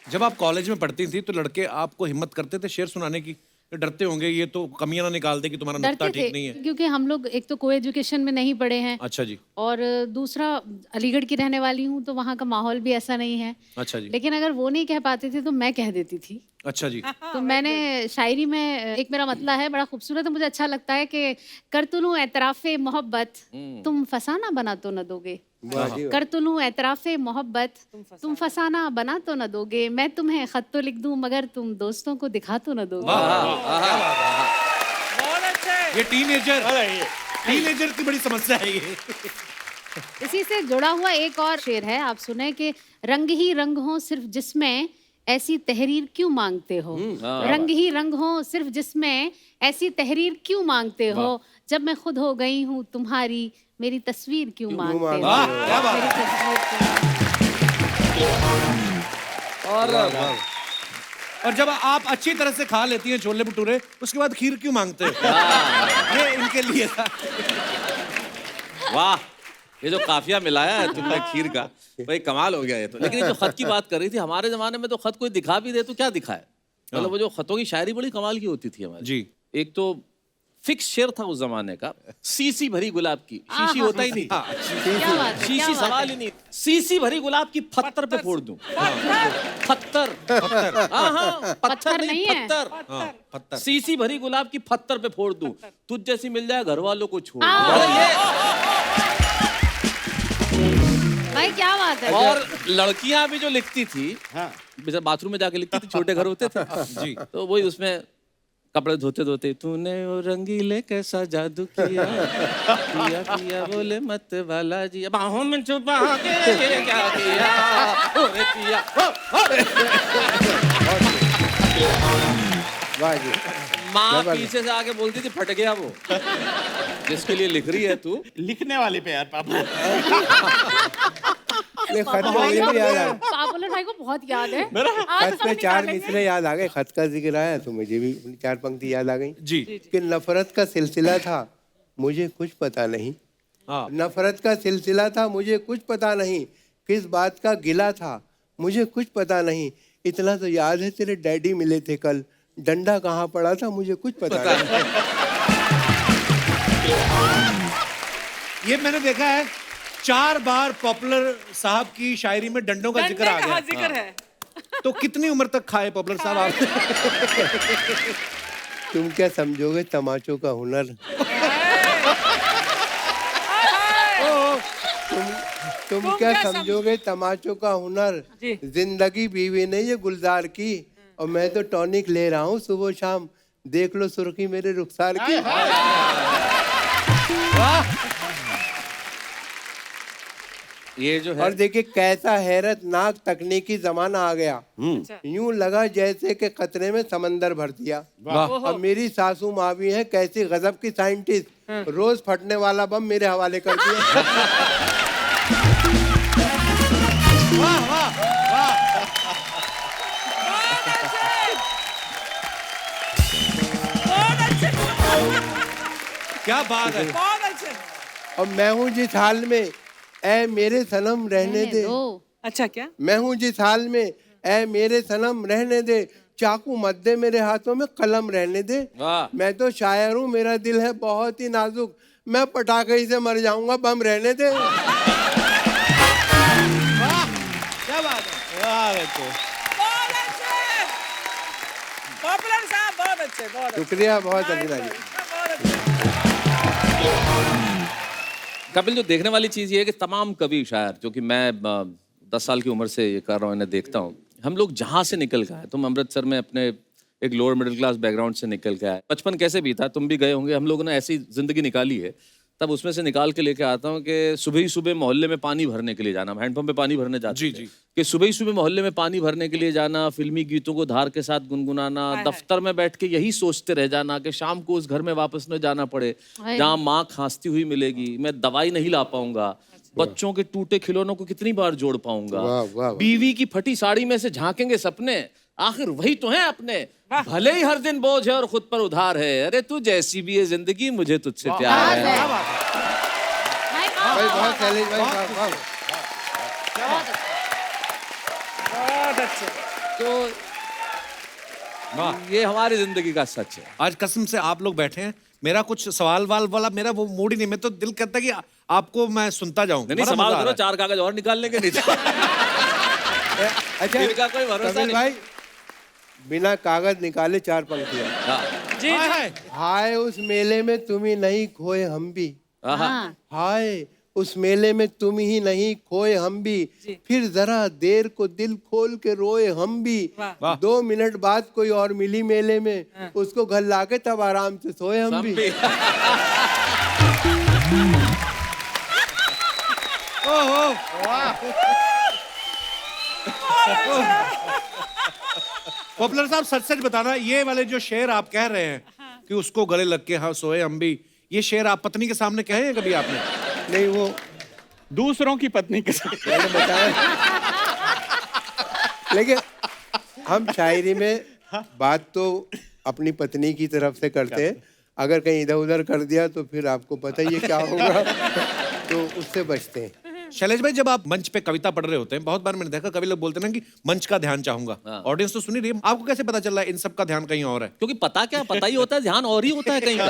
जब आप कॉलेज में पढ़ती थी तो लड़के आपको हिम्मत करते थे शेर सुनाने की? डरते होंगे ये तो कमियां ना निकाल दे कि तुम्हारा नुक्ता डरते ठीक नहीं है? थे क्योंकि हम लोग एक तो को एजुकेशन में नहीं पढ़े हैं, अच्छा जी। और दूसरा अलीगढ़ की रहने वाली हूँ तो वहाँ का माहौल भी ऐसा नहीं है। अच्छा जी। लेकिन अगर वो नहीं कह पाते थे तो मैं कह देती थी। अच्छा जी। तो मैंने शायरी में एक मेरा मतला है बड़ा खूबसूरत है, मुझे अच्छा लगता है कि कर तुलूं एतराफ़े मोहब्बत तुम फसाना बना तो न दोगे, कर तुलूं एतराफ़े मोहब्बत तुम फसाना बना तो न दोगे, मैं तुम्हें खत तो लिख दूं मगर तुम दोस्तों को दिखा तो न दोगे। बहुत अच्छे। ये टीनेजर की बड़ी समस्या है ये। इसी से जुड़ा हुआ एक और शेर है, आप सुने कि रंग ही रंग हो सिर्फ जिसमें ऐसी तहरीर क्यों मांगते हो, रंग ही रंग हो सिर्फ जिसमें ऐसी तहरीर क्यों मांगते हो, जब मैं खुद हो गई हूँ तुम्हारी मेरी तस्वीर क्यों मांगते हो। क्या बात मेरी तस्वीर क्यों। और जब आप अच्छी तरह से खा लेती हैं छोले भटूरे, उसके बाद खीर क्यों मांगते हैं? ये इनके लिए था। वाह, ये जो काफिया मिलाया है तुमने खीर का, भाई कमाल हो गया ये तो। लेकिन ये जो खत की बात कर रही थी, हमारे जमाने में तो खत कोई दिखा भी दे तो क्या दिखाए, मतलब वो जो खतों की शायरी बड़ी कमाल की होती थी हमारी। जी। एक तो फिक्स शेर था उस जमाने का, सीसी भरी गुलाब की, शीशी होता ही नहीं था, क्या बात है, शीशी क्या बात सवाल ही नहीं, सीसी भरी गुलाब की पत्थर पे फोड़ दूं, पत्थर, हाँ हाँ पत्थर नहीं है। पत्थर, सीसी भरी गुलाब की पत्थर पे फोड़ दूं, तुझ जैसी मिल जाए घर वालों को छोड़। भाई क्या बात है। और लड़कियां भी जो लिखती थी, बेचारा बाथरूम में जाके लिखती थी, छोटे घर होते थे जी, तो वही उसमें कपड़े धोते धोते, तूने वो रंगीले कैसा जादू किया, किया किया बोले मत वाला जी, बाहों में छुपा के क्या किया, ओरे किया। वाह जी। माँ पीछे से आके बोलती थी फट गया वो, जिसके लिए लिख रही है तू। लिखने वाले पे यार पापा। खत में ये भी याद आ गया, पापुलर भाई को बहुत याद है। खत में 4 मिसरे याद आ गए, खत का जिक्र आया तो मुझे भी 4 पंक्ति याद आ गई जी। कि नफरत का सिलसिला था मुझे कुछ पता नहीं, नफरत का सिलसिला था मुझे कुछ पता नहीं, किस बात का गिला था मुझे कुछ पता नहीं, इतना तो याद है तेरे डैडी मिले थे कल, डंडा कहाँ पड़ा था मुझे कुछ पता नहीं। ये मैंने देखा है 4 बार पॉपुलर साहब की शायरी में डंडों का जिक्र आ गया। जिक्र है। तो कितनी उम्र तक खाए पॉपुलर साहब आप? तुम क्या समझोगे तमाचों का हुनर, तुम क्या समझोगे तमाचों का हुनर, जिंदगी बीवी ने ये गुलजार की, और मैं तो टॉनिक ले रहा हूँ सुबह शाम, देख लो सुर्खी मेरे रुखसार की। ये जो है और देखिए कैसा हैरतनाक तकनीकी जमाना आ गया, यूं लगा जैसे कि कतरे में समंदर भर दिया। अब मेरी सासू माँ भी है कैसी गजब की साइंटिस्ट, रोज फटने वाला बम मेरे हवाले कर दिया। क्या बात है। बहुत अच्छे। और मैं हूँ जिस हाल में ऐ मेरे सनम रहने दे, अच्छा क्या? मैं हूँ जिस हाल में ऐ मेरे सनम रहने दे, चाकू मत दे मेरे हाथों में कलम रहने दे। मैं तो शायर हूँ, मेरा दिल है बहुत ही नाजुक, मैं पटाखे ही से मर जाऊंगा, बम रहने दे। क्या बात है। वाह बेटे। बहुत अच्छे। पॉपुलर साहब बहुत अच्छे, बहुत अच्छे। शुक्रिया, बहुत अर्चना जी। बहुत अच्छे। कपिल, जो देखने वाली चीज ये है कि तमाम कवि शायर, जो कि मैं 10 साल की उम्र से ये कर रहा हूँ, इन्हें देखता हूँ, हम लोग जहाँ से निकल के आए, तुम अमृतसर में अपने एक लोअर मिडिल क्लास बैकग्राउंड से निकल के आए, बचपन कैसे बीता, तुम भी गए होंगे, हम लोगों ने ऐसी जिंदगी निकाली है, तब उसमें से निकाल के लेके आता हूँ कि सुबह ही सुबह मोहल्ले में पानी भरने के लिए जाना, हैंडपंप पे पानी भरने जाते थे, कि सुबह ही सुबह मोहल्ले में पानी भरने के लिए जाना, फिल्मी गीतों को धार के साथ गुनगुनाना, दफ्तर में बैठ के यही सोचते रह जाना कि शाम को उस घर में वापस न जाना पड़े जहाँ माँ खांसती हुई मिलेगी, मैं दवाई नहीं ला पाऊंगा, बच्चों के टूटे खिलौनों को कितनी बार जोड़ पाऊंगा, बीवी की फटी साड़ी में से झांकेंगे सपने, आखिर वही तो है अपने, भले ही हर दिन बोझ है और खुद पर उधार है, अरे तू जैसी भी है जिंदगी मुझे तुझसे प्यार है। भाई बहुत शैलेश भाई, वाह। बहुत अच्छे। तो ये हमारी जिंदगी का सच है। आज कसम से आप लोग बैठे हैं, मेरा कुछ सवाल वाल वाला मेरा वो मूड ही नहीं, मैं तो दिल करता है कि आपको मैं सुनता जाऊं। नहीं, सवाल करो, 4 कागज और निकाल लेंगे नहीं। अच्छा इनका कोई भरोसा कपिल नहीं। भाई, बिना कागज निकाले 4 पंक्तियां। जी जी। हाय उस मेले में तुम ही नहीं खोए हम भी, हाँ। हाय उस मेले में तुम ही नहीं खोए हम भी, फिर जरा देर को दिल खोल के रोए हम भी, 2 मिनट बाद कोई और मिली मेले में, उसको घर लाके तब आराम से सोए हम भी। पॉपुलर साहब सच सच बताना, ये वाले जो शेर आप कह रहे हैं कि उसको गले लग के हाँ सोए हम भी, ये शेर आप पत्नी के सामने कहे हैं कभी आपने? नहीं, वो दूसरों की पत्नी के साथ मैंने बताया। लेकिन हम शायरी में बात तो अपनी पत्नी की तरफ से करते हैं, अगर कहीं इधर उधर कर दिया तो फिर आपको पता ही है क्या होगा, तो उससे बचते हैं। शैलेश भाई, जब आप मंच पे कविता पढ़ रहे होते हैं, बहुत बार मैंने देखा कवि लोग बोलते हैं ना कि मंच का ध्यान चाहूंगा, ऑडियंस तो सुन ही रही है, आपको कैसे पता चल रहा है इन सब का ध्यान कहीं और है? क्योंकि पता क्या, पता ही होता है, ध्यान और ही होता है कहीं का।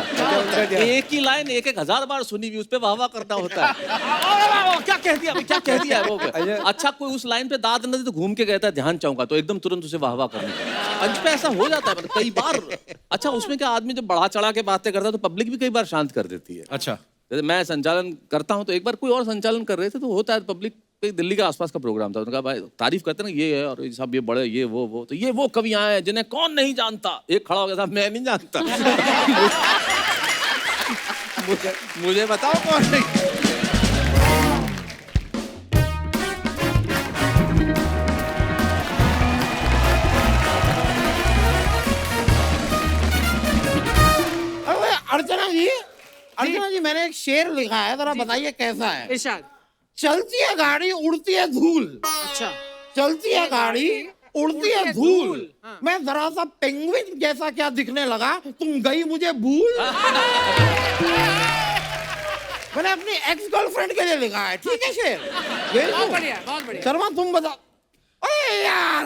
एक ही लाइन 1,000 बार सुनी हुई, उस पे वाह वाह करना होता है। क्या कह दिया, क्या कह दिया वो? अच्छा, कोई उस लाइन पे दाद न दे तो घूम के कहता है ध्यान चाहूंगा, तो एकदम तुरंत उसे वाह वाह करनी चाहिए। मंच पे ऐसा हो जाता है मतलब कई बार। अच्छा, उसमें क्या आदमी जब बढ़ा चढ़ा के बातें करता है तो पब्लिक भी कई बार शांत कर देती है। अच्छा, जैसे मैं संचालन करता हूं तो एक बार कोई और संचालन कर रहे थे, तो होता है पब्लिक, दिल्ली के आसपास का प्रोग्राम था, उन्होंने कहा भाई तारीफ करते ना, ये है और साहब ये बड़े, ये वो, तो ये वो कवियां हैं जिन्हें कौन नहीं जानता। एक खड़ा हो गया था, मैं नहीं जानता। मुझे बताओ कौन नहीं। अर्चना जी, मैंने एक शेर लिखा है, जरा बताइए कैसा है। इरशाद। चलती है गाड़ी उड़ती है धूल, अच्छा। चलती है गाड़ी उड़ती है धूल, मैं जरा सा पेंगुइन जैसा क्या दिखने लगा, तुम गई मुझे भूल। मैंने अपनी एक्स गर्लफ्रेंड के लिए लिखा है, ठीक है शेर? बहुत बढ़िया, बहुत बढ़िया। शर्मा तुम बताओ। अरे यार,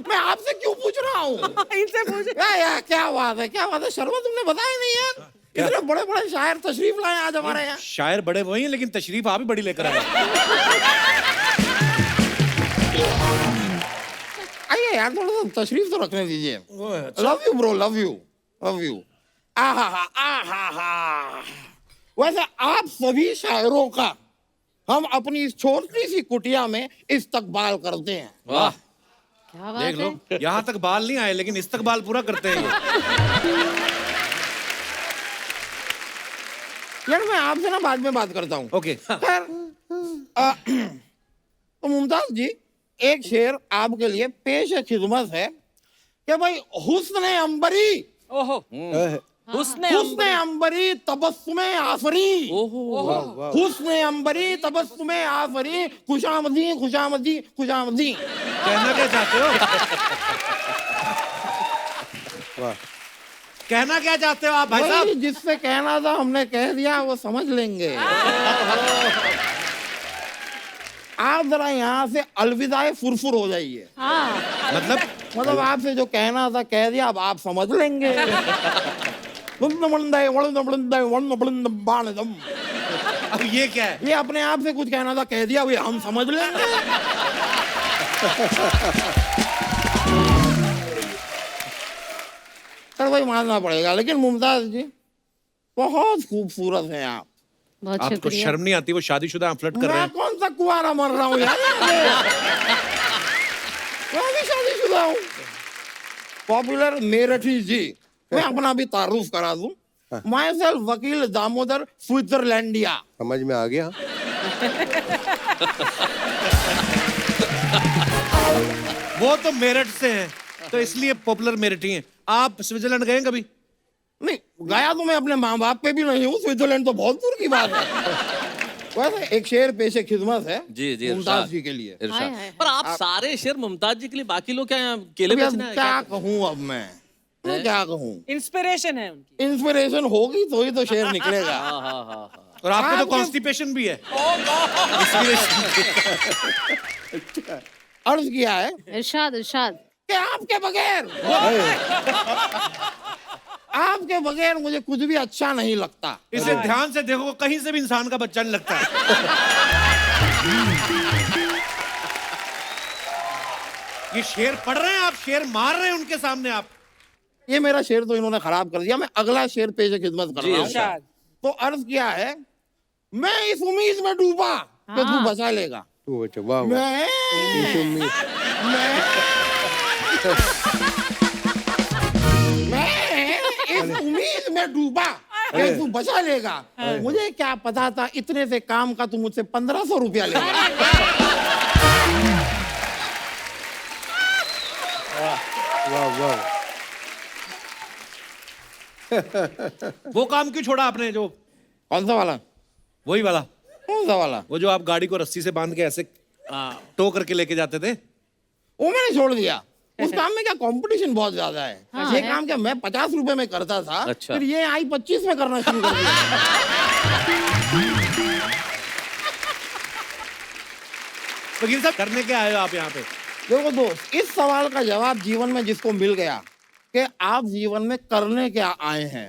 मैं आपसे क्यों पूछ रहा हूँ? इनसे पूछ। यार क्या बात है, क्या बात है शर्मा, तुमने बताया नहीं यार, इतने बड़े बड़े शायर तशरीफ लाए आज हमारे यहाँ। शायर बड़े वही हैं, लेकिन तशरीफ आप ही बड़ी लेकर आए। आइए यार, थोड़ा सा तशरीफ तो रखने दीजिए। Love you bro, love you, love you. आहा हा। वैसे आप सभी शायरों का हम अपनी इस छोटी सी कुटिया में इस्तकबाल करते हैं। वाह क्या बात देख लो, है। यहाँ तक बाल नहीं आए लेकिन इस्तकबाल पूरा करते हैं ये। यार मैं आपसे ना बाद में बात करता हूँ। ओके। खैर, तो मुमताज जी, एक शेर आपके लिए पेश खिदमत है कि भाई हुस्न अंबरी, ओहो हुस्न हुस्न अंबरी तबस्सुमे आफरी, हुस्न अंबरी तबस्सुमे आफरी, खुशामदी खुशामदी खुशामदी। कहना क्या चाहते हो? कहना क्या चाहते हो आप भाई भाई साहब? जिससे कहना था हमने कह दिया, वो समझ लेंगे। आप जरा यहाँ से अलविदाए फुरफुर हो जाइए। मतलब आपसे जो कहना था कह दिया, अब आप समझ लेंगे। अब ये क्या है? ये अपने आप से कुछ कहना था कह दिया, भाई हम समझ लेंगे। सर भाई मानना पड़ेगा, लेकिन मुमताज जी बहुत खूबसूरत हैं आप। बहुत आपको शुक्रिया। शर्म नहीं आती? वो शादीशुदा फ्लर्ट कर रहे मैं हैं। कौन सा कुआरा मर रहा हूँ यार? मैं भी शादीशुदा हूँ। पॉपुलर मेरठी जी, मैं अपना भी तारुफ करा दूं। माई सेल्फ वकील दामोदर स्विट्जरलैंडिया। समझ में आ गया। वो तो मेरठ से हैं, तो इसलिए पॉपुलर मेरठी हैं। आप स्विट्जरलैंड गए हैं कभी? नहीं गया तो मैं अपने माँ बाप पे भी नहीं हूँ, स्विट्जरलैंड तो बहुत दूर की बात है। वैसे एक शेर पेशे खिदमत है जी जी मुमताज इरशाद, जी के लिए। इरशाद। हाय, हाय, पर आप सारे शेर मुमताज जी के लिए, बाकी लोग क्या यहाँ केले अभी अब बेचने आए क्या क्या? कहूँ अब मैं क्या कहूँ? इंस्पिरेशन है उनकी। इंस्पिरेशन होगी तो ही तो शेर निकलेगा। हाँ हाँ हाँ। और आपको तो आपके- कॉन्स्टिपेशन भी है। अर्ज किया है इरशाद इरशाद। कि आपके बगैर मुझे कुछ भी अच्छा नहीं लगता। इसे ध्यान से देखो, कहीं से भी इंसान का बच्चा नहीं लगता है। ये शेर पढ़ रहे हैं आप, शेर मार रहे हैं उनके सामने आप। ये मेरा शेर तो इन्होंने खराब कर दिया। मैं अगला शेर पेश खिदमत कर रहा हूँ। इरशाद। तो अर्ज किया है, मैं इस उम्मीद में डूबा कि तू बचा लेगा। तू अच्छा, वाह वाह। मैं इस उम्मीद में डूबा कि तू बचा लेगा। मुझे क्या पता था इतने से काम का तू मुझसे 1500 रुपया लेगा। वाह वाह। वो काम क्यों छोड़ा आपने? जो कौन सा वाला? वही वाला, कौन सा वाला? वो जो आप गाड़ी को रस्सी से बांध के ऐसे टो करके लेके जाते थे। वो मैंने छोड़ दिया। उस काम में क्या कंपटीशन बहुत ज्यादा है। हाँ, ये है। काम क्या मैं 50 रुपए में करता था, अच्छा। फिर ये आई 25 में करना शुरू कर दिया। वकील साहब, करने क्या आए हो आप यहाँ पे? देखो दोस्त, इस सवाल का जवाब जीवन में जिसको मिल गया कि आप जीवन में करने क्या आए हैं,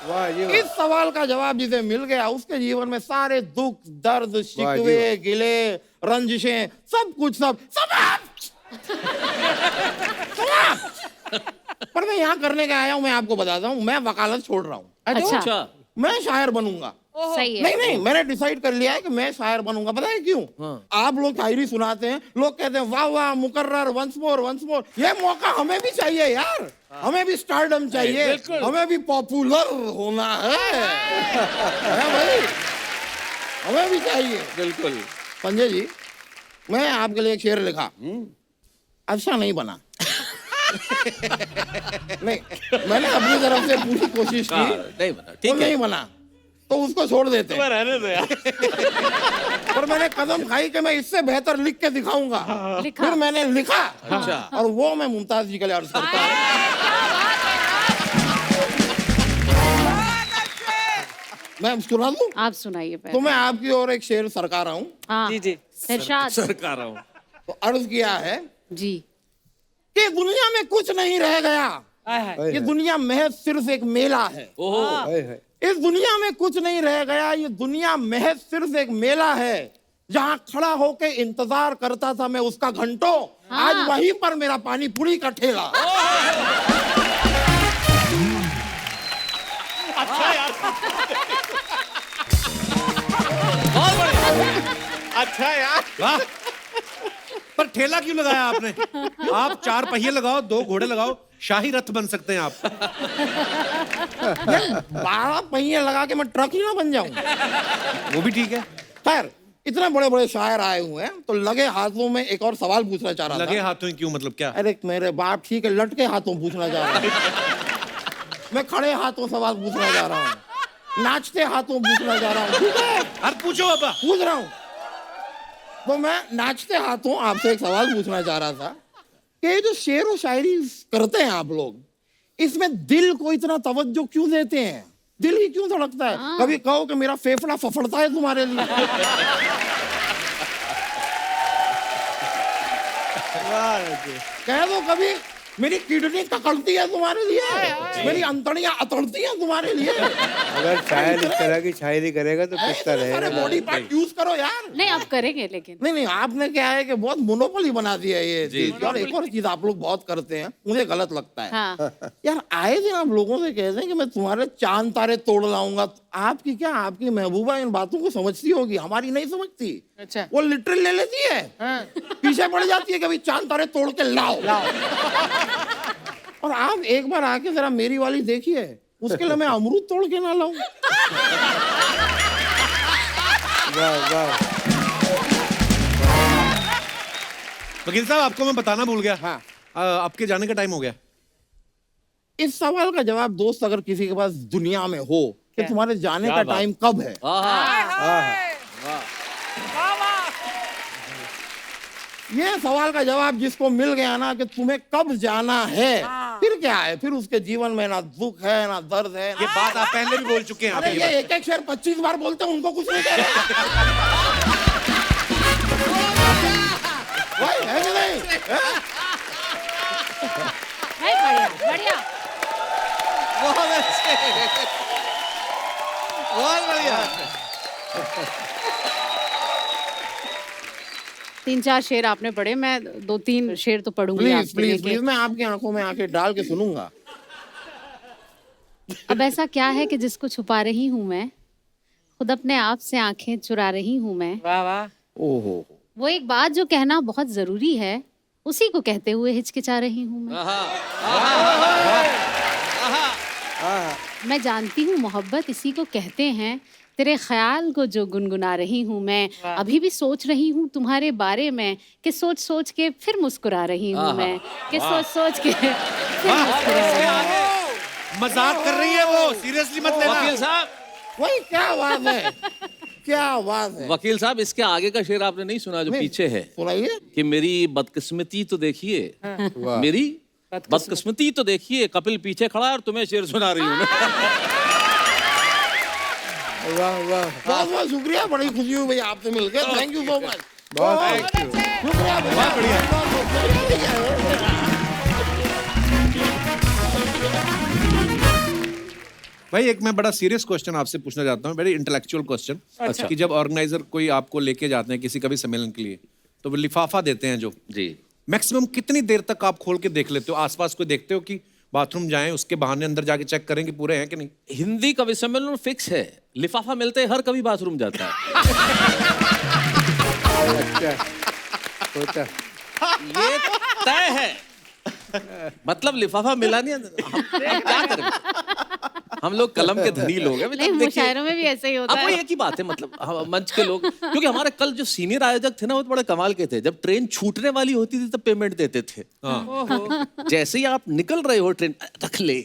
वाह ये इस सवाल का जवाब जिसे मिल गया उसके जीवन में सारे दुख दर्द शिकवे गिले रंजिशें सब कुछ सब पर मैं यहाँ करने का आया हूँ। मैं आपको बताता हूँ, मैं वकालत छोड़ रहा हूँ। अच्छा। अच्छा मैं शायर बनूंगा। सही है। नहीं मैंने डिसाइड कर लिया है कि मैं शायर बनूंगा। पता है क्यों? आप लोग शायरी सुनाते हैं, लोग कहते हैं वाह वाह मुकर्रर वंस मोर। ये मौका हमें भी चाहिए यार। हमें भी स्टारडम चाहिए, हमें भी पॉपुलर होना है भाई, हमें भी चाहिए। बिल्कुल। संजय जी, मैं आपके लिए एक शेर लिखा, अच्छा नहीं बना। नहीं, मैंने अपनी तरफ से पूरी कोशिश की, नहीं बना, तो ठीक है। नहीं बना तो उसको छोड़ देते हैं। रहने दो यार। पर मैंने कदम खाई कि मैं इससे बेहतर लिख के दिखाऊंगा। लिखा। फिर मैंने लिखा, अच्छा। और वो मैं मुमताज जी के लिए अर्ज करता हूँ। मैं सुना दूं? आप सुनाइए तो पहले। मैं आपकी ओर एक शेर सरका रहा हूँ। हाँ जी जी। इरशाद। सरकार हूँ। तो अर्ज किया है जी। कि दुनिया में कुछ नहीं रह गया, हाय हाय। ये दुनिया महज सिर्फ एक मेला है। हाय हाय। इस दुनिया में कुछ नहीं रह गया, ये दुनिया महज सिर्फ एक मेला है। जहाँ खड़ा होके इंतजार करता था मैं उसका घंटों, आज वहीं पर मेरा पानी पूरी का ठेला। अच्छा यार, बहुत बढ़िया, अच्छा यार। वाह। पर ठेला क्यों लगाया आपने? आप 4 पहिए लगाओ, 2 घोड़े लगाओ, शाही रथ बन सकते हैं आप। 12 पहिए लगा के मैं ट्रक ही ना बन जाऊं। वो भी ठीक है। खैर, इतने बड़े बड़े शायर आए हुए हैं, तो लगे हाथों में एक और सवाल पूछना चाह रहा लगे था। हाथों ही क्यों, मतलब क्या? अरे मेरे बाप, ठीक है, लटके हाथों पूछना चाह रहा हूँ। मैं खड़े हाथों सवाल पूछना चाह रहा हूँ, नाचते हाथों पूछना चाह रहा हूँ। ठीक है, अरे पूछो बाबा। पूछ रहा हूँ। तो मैं नाचते हाथों आपसे एक सवाल पूछना चाह रहा था कि ये जो शेर व शायरी करते हैं आप लोग, इसमें दिल को इतना तवज्जो क्यों देते हैं? दिल ही क्यों धड़कता है? कभी कहो कि मेरा फेफड़ा फफड़ता है तुम्हारे लिए। कह दो कभी मेरी किडनी ककड़ती है तुम्हारे लिए, मेरी अंतड़ियां अतड़ती हैं तुम्हारे लिए। अगर शायर इस तरह की शायरी करेगा तो किसका सारे रहेगा? बॉडी पार्ट यूज करो यार। नहीं, आप करेंगे लेकिन नहीं, आपने क्या है कि बहुत मोनोपोली बना दिया है ये चीज। और एक और चीज आप लोग बहुत करते हैं, मुझे गलत लगता है। हाँ। यार आए दिन आप लोगों से कहते हैं कि मैं तुम्हारे चांद तारे तोड़ लाऊंगा। आपकी क्या, आपकी महबूबा इन बातों को समझती होगी, हमारी नहीं समझती। अच्छा। वो लिटरल ले लेती है, पीछे पड़ जाती है, कभी चांद तारे तोड़ के लाओ। और आप एक बार आके जरा मेरी वाली देखिए, उसके लिए मैं अमरूद तोड़ के ना लाऊं। वाह वाह। वकील साहब, आपको मैं बताना भूल गया। हाँ। आपके जाने का टाइम हो गया। इस सवाल का जवाब दोस्त अगर किसी के पास दुनिया में हो कि तुम्हारे जाने का टाइम कब है, ये सवाल का जवाब जिसको मिल गया ना कि तुम्हें कब जाना है, फिर क्या है? फिर उसके जीवन में ना दुख है ना दर्द है। ये बात आप पहले भी बोल चुके हैं। आप अरे ये ये एक शेर 25 बार बोलते हैं, उनको कुछ नहीं कह रहे। वही है कि नहीं? है, बढ़िया बढ़िया। बहुत अच्छे, बहुत बढ़िया। 3-4 शेर आपने पढ़े, मैं 2-3 शेर तो पढ़ूंगी प्लीज आपके प्लीज लिए। प्लीज, मैं आपकी आंखों में आके डाल के सुनूंगा। अब ऐसा क्या है कि जिसको छुपा रही हूँ मैं, खुद अपने आप से आंखें चुरा रही हूँ मैं। वाह वाह। ओहो, वो एक बात जो कहना बहुत जरूरी है, उसी को कहते हुए हिचकिचा रही हूँ मैं। मैं जानती हूँ मोहब्बत इसी को कहते हैं, तेरे ख्याल को जो गुनगुना रही हूँ मैं। अभी भी सोच रही हूँ तुम्हारे बारे में, कि सोच सोच के फिर मुस्कुरा रही हूँ मैं, कि सोच सोच के फिर मुस्कुरा रही हूँ। मजाक कर रही है वो, सीरियसली मत लेना। वकील साहब, वही क्या बात है, क्या बात है। वकील साहब, इसके आगे का शेर आपने नहीं सुना जो नहीं। पीछे है, सुनाइए। कि मेरी बदकिस्मती तो देखिए, मेरी बदकिस्मती तो देखिए, कपिल पीछे खड़ा है और तुम्हें शेर सुना रही हूँ मैं। वाह वाह। बहुत बहुत शुक्रिया, बड़ी खुशी हुई भैया आपसे मिलकर। Thank you so much. बहुत शुक्रिया भैया, बहुत बढ़िया। भाई, एक मैं बड़ा सीरियस क्वेश्चन आपसे पूछना चाहता हूँ, वेरी इंटेलेक्चुअल क्वेश्चन। अच्छा। कि जब ऑर्गेनाइजर कोई आपको लेके जाते हैं किसी का भी सम्मेलन के लिए, तो वो लिफाफा देते हैं जो, जी, मैक्सिमम कितनी देर तक आप खोल के देख लेते हो? आसपास को देखते हो कि बाथरूम जाएं, उसके बहाने अंदर जाके चेक करें कि पूरे हैं कि नहीं? हिंदी कवि सम्मेलन फिक्स है, लिफाफा मिलते ही हर कवि बाथरूम जाता है। अच्छा होता। ये तय है, मतलब लिफाफा मिला नहीं, हम क्या करें? हम लोग कलम के धनी लोग हैं। नहीं, मुशायरों में भी ऐसे ही होता अब है। वही एक ही बात है, मतलब मंच के लोग, क्योंकि हमारे कल जो सीनियर आयोजक थे ना, वो तो बड़े कमाल के थे। जब ट्रेन छूटने वाली होती थी तब पेमेंट देते थे। जैसे ही आप निकल रहे हो ट्रेन, रख ले,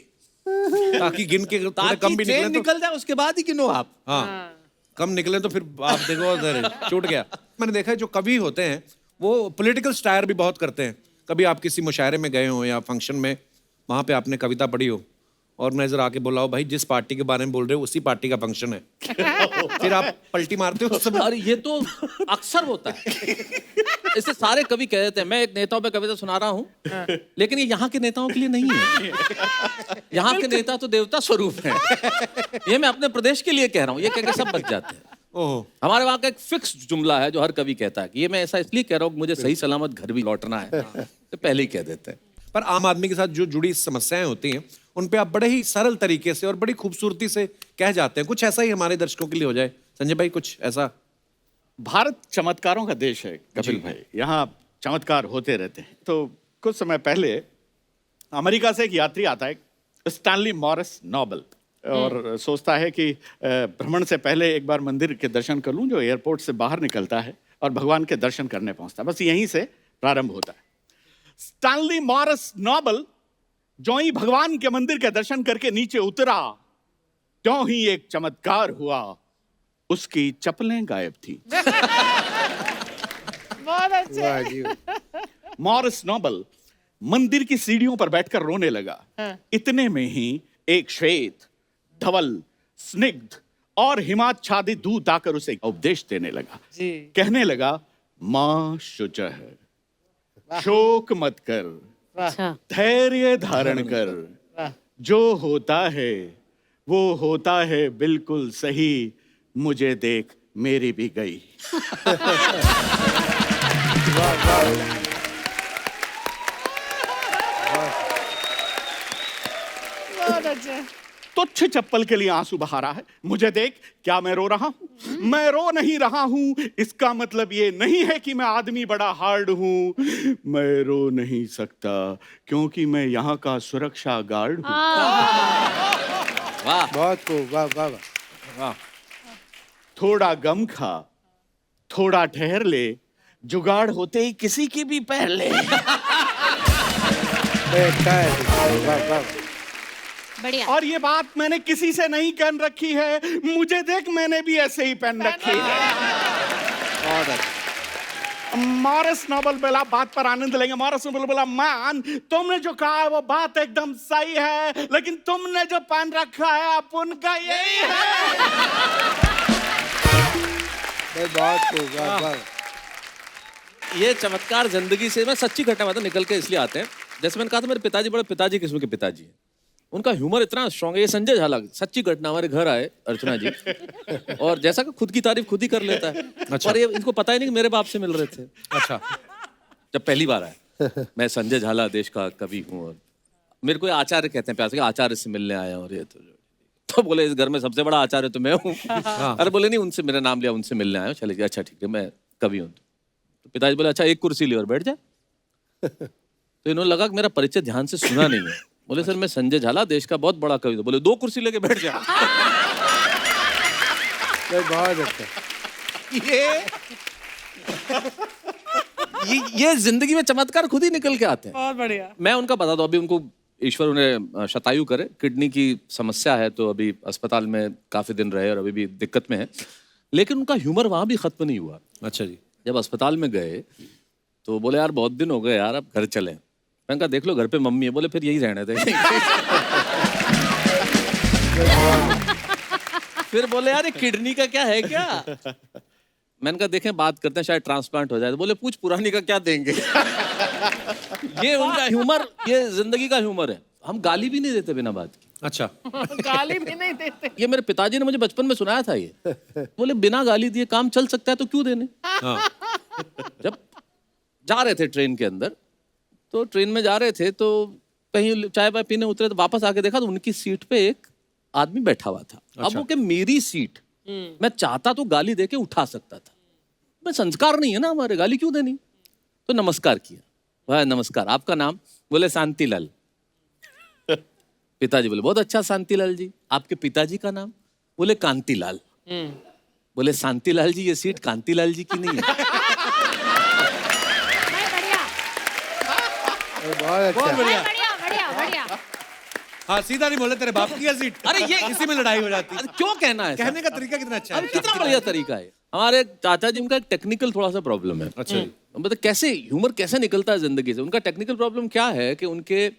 ताकि गिन के थोड़े ताकि कम भी ट्रेन निकले तो। निकल जाए, उसके बाद ही गिनो आप। हाँ, कम निकले तो फिर आप देखो उधर छूट गया। मैंने देखा है जो कवि होते हैं वो पॉलिटिकल स्टायर भी बहुत करते हैं। कभी आप किसी मुशायरे में गए हो या फंक्शन में, वहां पे आपने कविता पढ़ी हो, ऑर्गेनाइजर आके बोला हो भाई जिस पार्टी के बारे में बोल रहे हो उसी पार्टी का फंक्शन है, फिर आप पलटी मारते हो सब। और ये तो अक्सर होता है। इससे सारे कवि कह देते हैं मैं एक नेताओं पे कविता सुना रहा हूँ, लेकिन ये यहाँ के नेताओं के लिए नहीं है। यहाँ के नेता तो देवता स्वरूप हैं। ये मैं अपने प्रदेश के लिए कह रहा हूँ, ये कह के सब बच जाते हैं। ओह, हमारे वहाँ का एक फिक्स जुमला है जो हर कवि कहता है कि ये मैं ऐसा इसलिए कह रहा हूँ कि मुझे सही सलामत घर भी लौटना है, तो पहले ही कह देते हैं। पर आम आदमी के साथ जो जुड़ी समस्याएं होती हैं उन पे आप बड़े ही सरल तरीके से और बड़ी खूबसूरती से कह जाते हैं। कुछ ऐसा ही हमारे दर्शकों के लिए हो जाए संजय भाई, कुछ ऐसा। भारत चमत्कारों का देश है कपिल भाई, यहाँ चमत्कार होते रहते हैं। तो कुछ समय पहले अमेरिका से एक यात्री आता है, स्टैनली मॉरिस नोबल, और सोचता है कि भ्रमण से पहले एक बार मंदिर के दर्शन कर लूं जो एयरपोर्ट से बाहर निकलता है, और भगवान के दर्शन करने पहुंचता है। बस यहीं से प्रारंभ होता है। स्टैनली मॉरिस नोबल जो ही भगवान के मंदिर के दर्शन करके नीचे उतरा, त्यों ही एक चमत्कार हुआ, उसकी चप्पलें गायब थी। बहुत अच्छे। वाह जी। मॉरिस नोबल मंदिर की सीढ़ियों पर बैठकर रोने लगा। इतने में ही एक श्वेत, धवल, स्निग्ध और हिमाच्छादित दूत आकर उसे उपदेश देने लगा। जी। कहने लगा, मां शुचः, शोक मत कर, अच्छा। धैर्य धारण कर, जो होता है वो होता है बिल्कुल सही, मुझे देख मेरी भी गई। बहुत अच्छे। तुच्छ चप्पल के लिए आंसू बहा रहा है, मुझे देख क्या मैं रो रहा हूं? मैं रो नहीं रहा हूं, इसका मतलब ये नहीं है कि मैं आदमी बड़ा हार्ड हूं। मैं रो नहीं सकता क्योंकि मैं यहाँ का सुरक्षा गार्ड हूं। वाह बहुत खूब, वाह वाह वाह। थोड़ा गम खा, थोड़ा ठहर ले, जुगाड़ होते ही किसी की भी पहन ले। वाह वाह। बढ़िया। और ये बात मैंने किसी से नहीं कहन रखी है, मुझे देख मैंने भी ऐसे ही पहन रखी है। मॉरिस नोबल बोला, बात पर आनंद लेंगे। मॉरिस नोबल बोला, मैन तुमने जो कहा है वो बात एकदम सही है, लेकिन तुमने जो पहन रखा है अब उनका यही है। बहुत खूब, वाह वाह। ये चमत्कार जिंदगी से मैं सच्ची घटना मतलब निकल के इसलिए आते हैं। जैसे मैंने कहा था मेरे पिताजी बड़े पिताजी किस्म के पिताजी हैं, उनका ह्यूमर इतना स्ट्रांग है। ये संजय झाला सच्ची घटना, हमारे घर आए अर्चना जी, और जैसा कि खुद की तारीफ खुद ही कर लेता है। अच्छा। और ये इनको पता ही नहीं कि मेरे बाप से मिल रहे थे। अच्छा। जब पहली बार आया, मैं संजय झाला देश का कवि हूँ, और मेरे को ये आचार्य कहते हैं प्यार से, आचार्य से मिलने आया। और ये तो बोले इस घर में सबसे बड़ा आचार्य तो मैं हूँ। अरे बोले नहीं, उनसे मेरा नाम लिया, उनसे मिलने आया। चले, अच्छा ठीक है, मैं कवि हूँ। तो पिताजी बोले, अच्छा एक कुर्सी ली और बैठ जाए। तो इन्होंने लगा कि मेरा परिचय ध्यान से सुना नहीं है। बोले सर मैं संजय झाला देश का बहुत बड़ा कवि हूं। बोले दो कुर्सी लेके बैठ जा। बहुत अच्छा। ये जिंदगी में चमत्कार खुद ही निकल के आते हैं। बहुत बढ़िया। मैं उनका बता दूं, अभी उनको ईश्वर उन्हें शतायु करे, किडनी की समस्या है, तो अभी अस्पताल में काफी दिन रहे और अभी भी दिक्कत में है। लेकिन उनका ह्यूमर वहां भी खत्म नहीं हुआ। अच्छा जी। जब अस्पताल में गए तो बोले यार बहुत दिन हो गए यार, अब घर चलें। मैंने कहा देख लो घर पे मम्मी है। बोले फिर यही रहने दे। फिर बोले यार ये किडनी का क्या है क्या? मैंने कहा देखें बात करते हैं, शायद ट्रांसप्लांट हो जाए। तो बोले पूछ पुरानी का क्या देंगे। ये उनका ह्यूमर, ये जिंदगी का ह्यूमर है। हम गाली भी नहीं देते बिना बात की। अच्छा। गाली भी नहीं देते। ये मेरे पिताजी ने मुझे बचपन में सुनाया था। ये बोले बिना गाली दिए काम चल सकता है तो क्यों देने। जब जा रहे थे ट्रेन के अंदर, तो ट्रेन में जा रहे थे तो कहीं चाय वाय पीने उतरे, तो वापस आके देखा तो उनकी सीट पे एक आदमी बैठा हुआ था। अब वो कि मेरी सीट, मैं चाहता तो गाली देके उठा सकता था, मैं संस्कार नहीं है ना हमारे, गाली क्यों देनी। तो नमस्कार किया। भाई नमस्कार, आपका नाम? बोले शांतिलाल। पिताजी बोले बहुत अच्छा शांतिलाल जी। आपके पिताजी का नाम? बोले कांतिलाल। बोले शांतिलाल जी ये सीट कांतिलाल जी की नहीं है। बहुत बढ़िया। बढ़िया। हाँ सीधा नहीं बोले तेरे बाप की है सीट। अरे ये इसी में लड़ाई हो जाती है। अरे क्यों कहना है? कहने का तरीका कितना अच्छा है। अब कितना बढ़िया तरीका है। हमारे चाचा जी, उनका एक टेक्निकल थोड़ा सा प्रॉब्लम है। अच्छा जी। मतलब कैसे ह्यूमर कैसे निकलता है जिंदगी से। उनका टेक्निकल प्रॉब्लम क्या है कि उनके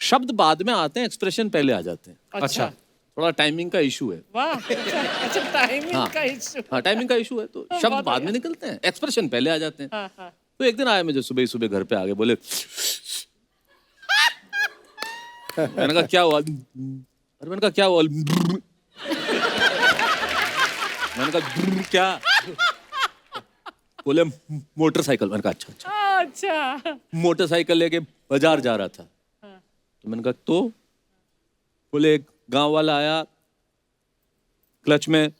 शब्द बाद में आते हैं, एक्सप्रेशन पहले आ जाते हैं। अच्छा। थोड़ा टाइमिंग का इशू है। वाह। अच्छा टाइमिंग का इशू। हाँ टाइमिंग का इशू है, तो शब्द बाद में निकलते हैं, एक्सप्रेशन पहले आ जाते हैं। हाँ। तो एक दिन आया मुझे सुबह ही सुबह घर पे आगे, बोले मैंने कहा क्या हुआ? अरे मैंने कहा क्या हुआ? मैंने कहा क्या? बोले मोटरसाइकिल। मैंने कहा अच्छा अच्छा। अच्छा। मोटरसाइकिल लेके बाजार जा रहा था। तो मैंने कहा तो बोले एक गांव वाला आया, क्लच में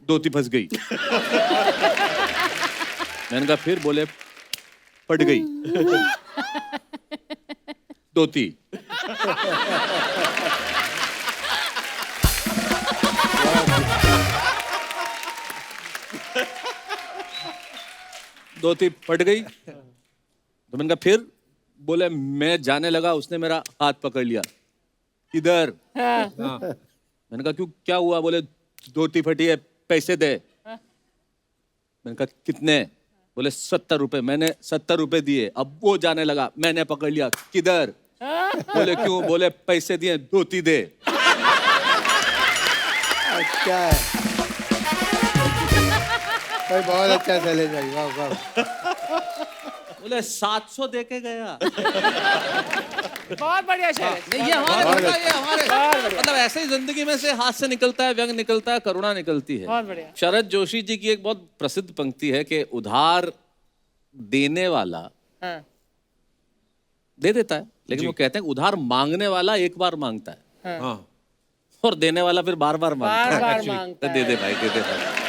धोती फंस गई। मैंने कहा फिर, बोले फट गई धोती। धोती फट गई। तो मैंने कहा फिर, बोले मैं जाने लगा, उसने मेरा हाथ पकड़ लिया। इधर। मैंने कहा क्यों, क्या हुआ? बोले धोती फटी है, पैसे दे। मैंने कहा कितने? बोले 70 रुपए। मैंने 70 रुपए दिए। अब वो जाने लगा, मैंने पकड़ लिया। किधर? बोले क्यों? बोले पैसे दिए, धोती दे। अच्छा है भाई, बहुत अच्छा शैलेश भाई, वाह वाह। बोले 700 दे के गया। बहुत बढ़िया शैलेश। नहीं, ये हमारे मतलब ऐसे ही जिंदगी में से हाथ से निकलता है, व्यंग निकलता है, करुणा निकलती है। बहुत बढ़िया। शरद जोशी जी की एक बहुत प्रसिद्ध पंक्ति है कि उधार देने वाला दे देता है, लेकिन वो कहते हैं उधार मांगने वाला एक बार मांगता है। हाँ। और देने वाला फिर बार बार मांगता बार है। मांगता दे दे भाई, दे दे भाई।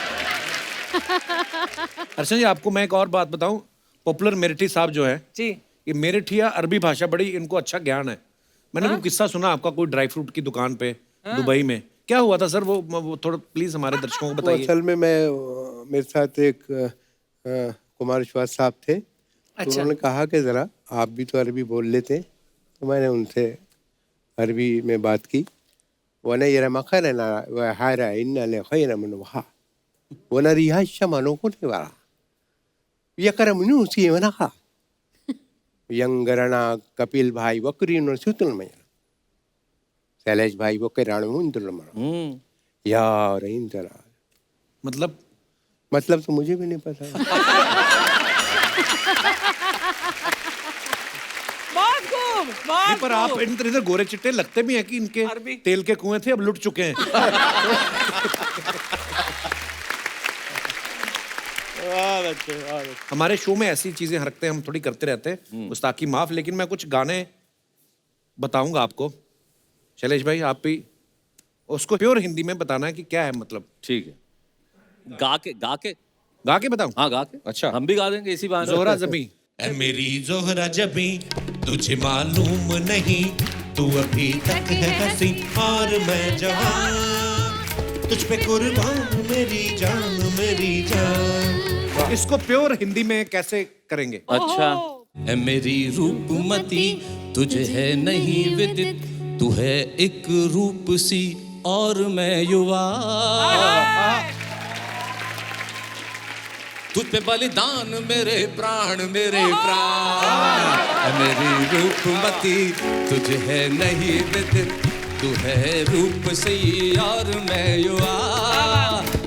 अर्चना जी, आपको मैं एक और बात बताऊं, पॉपुलर मेरिठी साहब जो है, जी। ये मेरिठिया अरबी भाषा बड़ी इनको अच्छा ज्ञान है। मैंने कोई किस्सा सुना आपका, कोई ड्राई फ्रूट की दुकान पे दुबई में, क्या हुआ था सर? वो थोड़ा प्लीज हमारे दर्शकों को तो बताइए। असल में मेरे साथ एक कुमार विश्वास साहब थे। तो उन्होंने कहा कि ज़रा आप भी तो अरबी बोल लेते। तो मैंने उनसे अरबी में बात की। वना ये मखर ना हारा इन खैर मन वहा वना रिहाश मनो को ने वाला ये कर मनु उसी वना खा यंगरणा कपिल भाई वक्री न सुतल में शैलेश भाई वो के राणु इंद्र मर यार इंद्र मतलब तो मुझे भी नहीं पता। बहुत खूब, नहीं, बहुत पर आप इधर गोरे चिट्टे लगते भी हैं कि इनके अरबी। तेल के कुएं थे, अब लुट चुके हैं। हमारे शो में ऐसी चीजें हरकतें हम थोड़ी करते रहते हैं, गुस्ताखी माफ। लेकिन मैं कुछ गाने बताऊंगा आपको, शैलेश भाई आप भी उसको प्योर हिंदी में बताना है कि क्या है मतलब। ठीक है, गा के गा के बताऊं? हाँ गा के। अच्छा। हम भी गा देंगे इसी बहाने। जोहरा जबी। ऐ मेरी जोहरा जबी तुझे मालूम नहीं, तू अभी तक है हंसी और मैं जवान, तुझ पे कुर्बान मेरी जान मेरी जान। इसको प्योर हिंदी में कैसे करेंगे? अच्छा। ऐ मेरी रूपमती तुझे है नहीं विदित, तू है एक रूप सी और मैं युवा, तुझ पे बलिदान मेरे प्राण मेरे प्राण। ऐ मेरी रूपमती तुझे है नहीं विदित, तू है रूप सी और मैं युवा,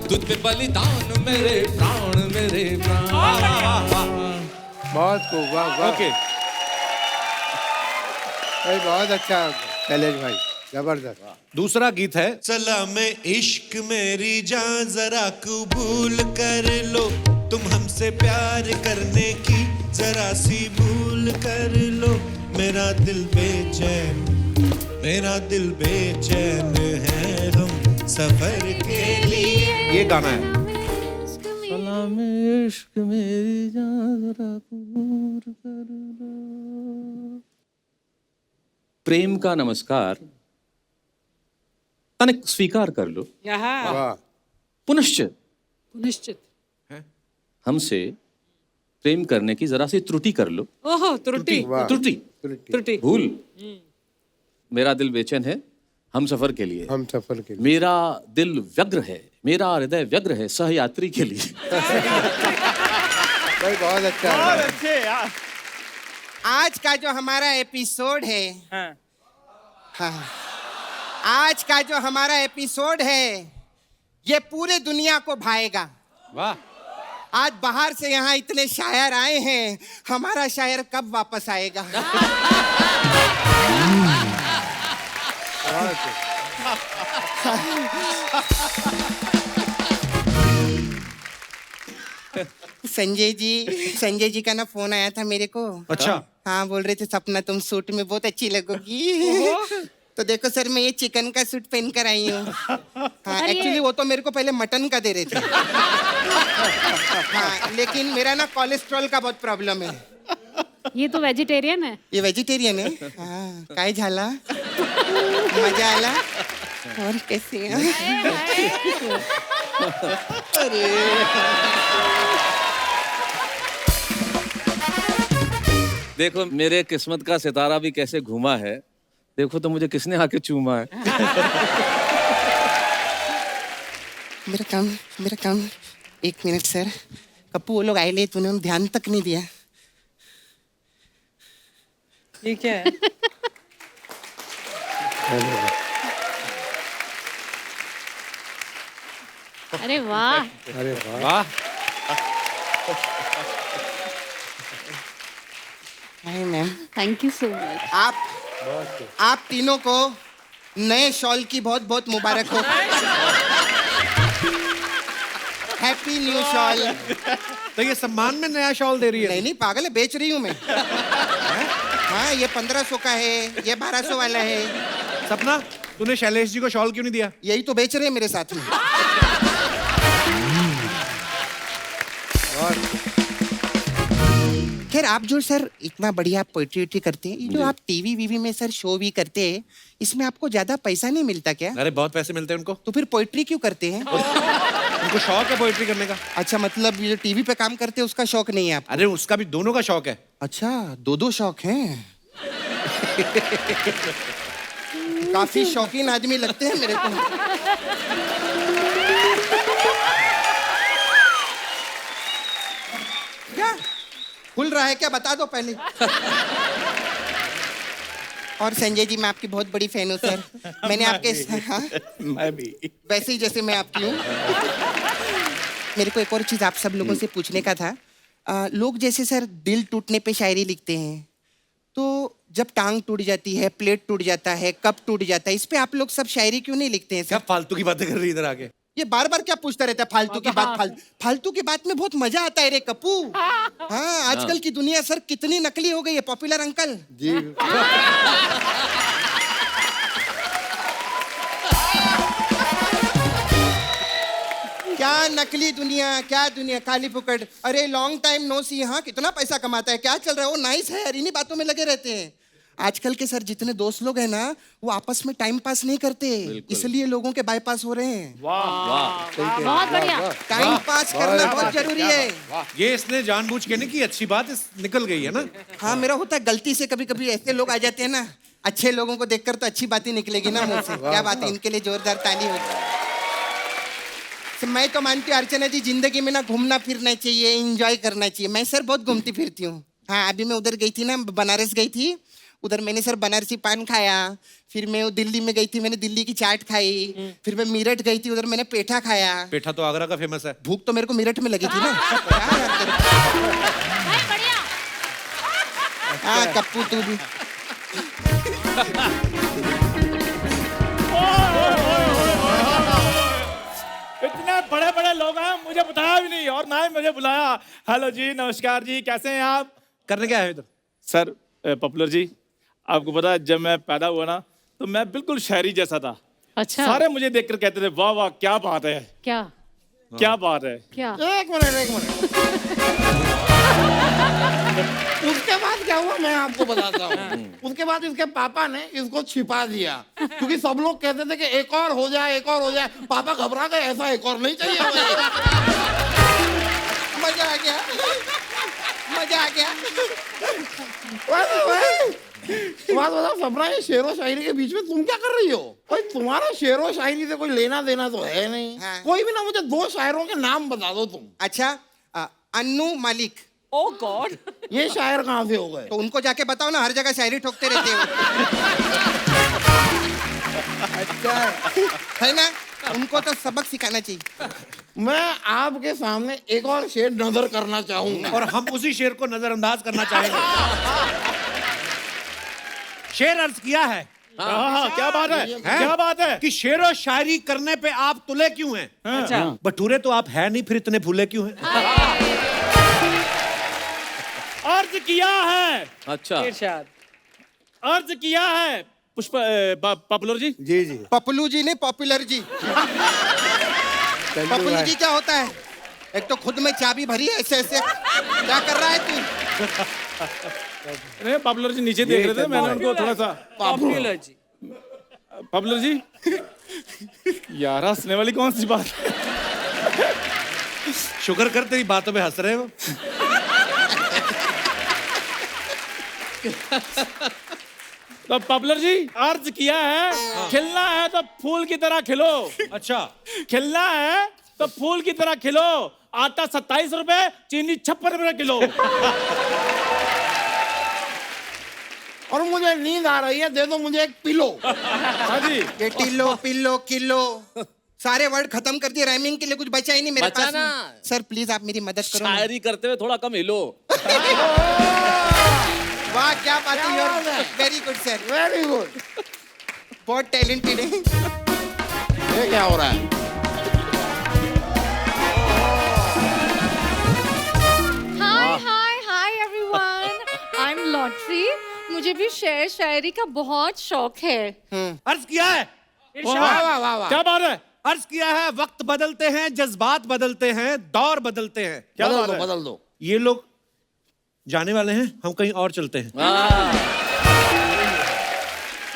तुझ पे बलिदान मेरे प्राण मेरे प्राण। बहुत खूब, वाह वाह। ओके। भाई बहुत अच्छा शैलेश भाई, जबरदस्त। दूसरा गीत है चला मैं इश्क मेरी जान जरा कबूल कर लो, तुम हमसे प्यार करने की जरा सी भूल कर लो, मेरा दिल बेचैन है हम सफर के लिए। ये गाना है। सलाम इश्क मेरी जान जरा कबूल कर लो। प्रेम का नमस्कार तनिक स्वीकार कर लो, यहाँ वाह। पुनश्च निश्चित। हमसे प्रेम करने की जरा सी त्रुटि कर लो। ओहो, त्रुटि। वाह। त्रुटि भूल। मेरा दिल बेचैन है हम सफर के लिए, हम सफर के लिए। मेरा दिल व्यग्र है, मेरा हृदय व्यग्र है सहयात्री के लिए। भाई बहुत अच्छा है। बहुत अच्छे यार। आज का जो हमारा एपिसोड है, हाँ। हाँ, आज का जो हमारा एपिसोड है ये पूरे दुनिया को भाएगा। वाह। आज बाहर से यहाँ इतने शायर आए हैं, हमारा शायर कब वापस आएगा? संजय जी का ना फोन आया था मेरे को। अच्छा। हाँ, बोल रहे थे सपना तुम सूट में बहुत अच्छी लगोगी। तो देखो सर, मैं ये चिकन का सूट पहन कर आई हूँ। हाँ, एक्चुअली वो तो मेरे को पहले मटन का दे रहे थे। हाँ, लेकिन मेरा ना कोलेस्ट्रॉल का बहुत प्रॉब्लम है। ये तो वेजिटेरियन है। ये वेजिटेरियन है। हाँ, काय झाला, मजा आला। और कैसे हैं? देखो मेरे किस्मत का सितारा भी कैसे घूमा है। देखो तो मुझे किसने आके चूमा है। मेरा काम 1 मिनट सर। कप्पू, वो लोग आए ले, तूने ध्यान तक नहीं दिया। ये क्या है? अरे वाह। अरे वाह। वाह। Hi ma'am. Thank you so much. आप तीनों को नए शॉल की बहुत बहुत मुबारक हो। Happy new shawl. तो ये सम्मान में नया शॉल दे रही है? नहीं पागल है, बेच रही हूँ मैं। हाँ, ये 1500 का है, ये 1200 वाला है। सपना, तूने शैलेश जी को शॉल क्यों नहीं दिया? यही तो बेच रहे हैं मेरे साथ में। खैर, आप जो सर इतना बढ़िया पोइट्री करते हैं, ये जो आप टीवी में सर शो भी करते हैं, इसमें आपको ज्यादा पैसा नहीं मिलता क्या? अरे बहुत पैसे मिलते हैं उनको। तो फिर पोइट्री क्यों करते हैं? उनको शौक है पोइट्री करने का। अच्छा, मतलब ये जो टीवी पे काम करते हैं उसका शौक नहीं है आप? अरे उसका भी, दोनों का शौक है। अच्छा, दो शौक हैं। काफी शौकीन आदमी लगते हैं मेरे को। क्या खुल रहा है क्या, बता दो पहले। और संजय जी, मैं आपकी बहुत बड़ी फैन हूँ सर। मैंने आपके हाँ? मैं भी। वैसे ही जैसे मैं आपकी हूँ। मेरे को एक और चीज आप सब लोगों से पूछने का था। लोग जैसे सर दिल टूटने पे शायरी लिखते हैं, तो जब टांग टूट जाती है, प्लेट टूट जाता है, कप टूट जाता है, इस पे आप लोग सब शायरी क्यों नहीं लिखते हैं क्या सर? फालतू की बातें कर रही है इधर आके? ये बार बार क्या पूछता रहता है फालतू की बात? फालतू की बात में बहुत मजा आता है रे कप्पू। हाँ, आजकल की दुनिया सर कितनी नकली हो गई है। पॉपुलर अंकल जी। क्या नकली दुनिया, क्या दुनिया, खाली फुकट। अरे लॉन्ग टाइम नो सी। हाँ, कितना पैसा कमाता है, क्या चल रहा है? वो नाइस है यार, इन्हीं बातों में लगे रहते हैं। आजकल के सर जितने दोस्त लोग हैं ना, वो आपस में टाइम पास नहीं करते, इसलिए लोगों के बाईपास हो रहे हैं। बहुत बढ़िया। टाइम पास करना बहुत जरूरी है। ये इसने जानबूझ के नहीं की, अच्छी बात निकल गई है ना। हाँ, मेरा होता है गलती से, कभी कभी ऐसे लोग आ जाते हैं ना, अच्छे लोगों को देखकर तो अच्छी बातें निकलेगी ना मुंह से। क्या बात है, इनके लिए जोरदार ताली होगी। मैं तो मानती हूँ अर्चना जी, जिंदगी में ना घूमना फिरना चाहिए, एंजॉय करना चाहिए। मैं सर बहुत घूमती फिरती हूँ। हाँ, अभी मैं उधर गई थी ना, बनारस गई थी। उधर मैंने सर बनारसी पान खाया। फिर मैं दिल्ली में गई थी, मैंने दिल्ली की चाट खाई। फिर मैं मीरठ गई थी, उधर मैंने पेठा खाया। पेठा तो आगरा का फेमस है। भूख तो मेरे को मीरठ में लगी थी ना। हाँ कप्पू, तू भी। इतने बड़े बड़े लोग हैं, मुझे बताया भी नहीं और ना ही मुझे बुलाया। हेलो जी, नमस्कार जी, कैसे हैं आप? करने क्या है इधर? सर पॉपुलर जी, आपको पता है जब मैं पैदा हुआ ना, तो मैं बिल्कुल शायरी जैसा था। अच्छा। सारे मुझे देखकर कहते थे वाह वाह क्या बात है, क्या क्या बात है। क्या? एक मिनट। उसके बाद क्या हुआ मैं आपको बताता हूँ। उसके बाद इसके पापा ने इसको छिपा दिया, क्योंकि सब लोग कहते थे कि एक और हो जाए, एक और हो जाए। पापा घबरा गए, ऐसा एक और नहीं चाहिए मुझे। मजा आ गया, मजा आ गया। बात बताओ सपना, ये शेर व शायरी के बीच में तुम क्या कर रही हो? भाई तुम्हारा शेर व शायरी से कोई लेना देना तो है नहीं। हाँ। कोई भी ना, मुझे 2 शायरों के नाम बता दो तुम। अच्छा, अन्नू मालिक। Oh God! ये शायर कहाँ से हो गए? तो उनको जाके बताओ ना, हर जगह शायरी ठोकते रहते हो। अच्छा है ना, उनको तो सबक सिखाना चाहिए। मैं आपके सामने एक और शेर नजर करना चाहूंगा, और हम उसी शेर को नजरअंदाज करना चाहेंगे। शेर अर्ज किया है। हाँ, क्या बात है, क्या बात है कि शेर और शायरी करने पे आप तुले क्यों हैं? अच्छा। भटूरे तो आप है नहीं, फिर इतने फूले क्यों हैं? अर्ज किया है, अच्छा इरशाद। अर्ज किया है पुष्प पॉपुलर जी। जी जी पपलू जी ने पॉपुलर जी। पपलू जी क्या होता है? एक तो खुद में चाबी भरी है ऐसे ऐसे, क्या कर रहा है तू? नहीं पॉपुलर जी नीचे देख रहे थे, मैंने उनको थोड़ा सा पॉपुलर जी। पॉपुलर जी यार हंसने वाली कौन सी बात है? शुक्र कर तेरी बातों पे हंस रहे हो। तो पॉपुलर जी अर्ज किया है, खिलना है तो फूल की तरह खिलो। अच्छा खिलना है तो फूल की तरह खिलो। आटा 27 रुपए, चीनी 56 रुपए किलो। और मुझे नींद आ रही है, दे दो मुझे एक पिलो। हाँ जी। ये टिल्लो पिल्लो किलो सारे वर्ड खत्म कर दिए, राइमिंग के लिए कुछ बचा ही नहीं मेरे बचा पास। ना। सर प्लीज आप मेरी मदद करो ना। शायरी करते हुए थोड़ा कम हिलो। वाह क्या बात है, very good sir, very good. बहुत टैलेंटेड है। ये क्या हो रहा है? Hi hi hi everyone, I am lottery. मुझे भी शेर शायरी का बहुत शौक है। अर्ज किया है, वाह वाह वाह वाह, क्या बात है? अर्ज किया है। वक्त बदलते हैं, जज्बात बदलते हैं, दौर बदलते हैं। क्या बदल बात दो है? बदल दो। ये लोग जाने वाले हैं, हम कहीं और चलते हैं।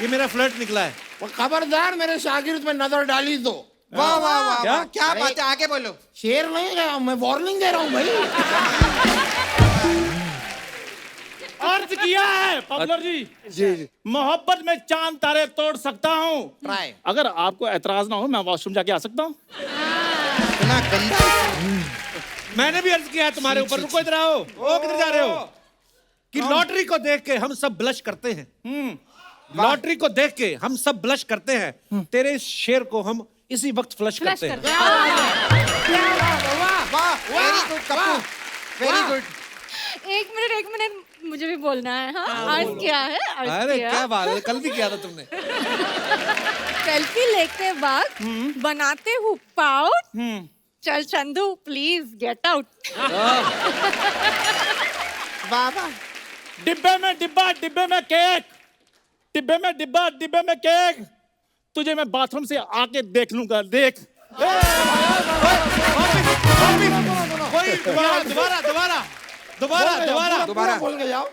ये मेरा फ्लर्ट निकला है। वो खबरदार मेरे शागिर्द में नजर डाली तो। वाह वाह वाह क्या? वाह, क्या बात है, आगे बोलो। शेर नहीं गया, मैं वार्निंग दे रहा हूँ भाई। अर्ज किया है पॉपुलर जी। जी जी मोहब्बत में चांद तारे तोड़ सकता हूँ। ट्राई। अगर आपको एतराज ना हो, मैं वॉशरूम जाके आ सकता हूँ? इतना गंदा। मैंने भी अर्ज किया है तुम्हारे ऊपर। रुको, इधर आओ। ओ किधर जा रहे हो? कि लॉटरी को देख के हम सब ब्लश करते हैं। लॉटरी को देख के हम सब ब्लश करते हैं। तेरे इस शेर को हम इसी वक्त फ्लश करते हैं। वाह very good Kappu, very good. एक मिनट मुझे भी बोलना है। हाँ अर्ज किया है, अर्ज अरे किया। क्या बात है, कल भी किया था तुमने। सेल्फी लेते वक्त बनाते हूँ पाउट। चल चंदू प्लीज गेट आउट। वाह वाह। डिब्बे में डिब्बा, डिब्बे में केक। डिब्बे में डिब्बा, डिब्बे में केक। तुझे मैं बाथरूम से आके देख लूंगा, देख। दोबारा बोल के जाओ।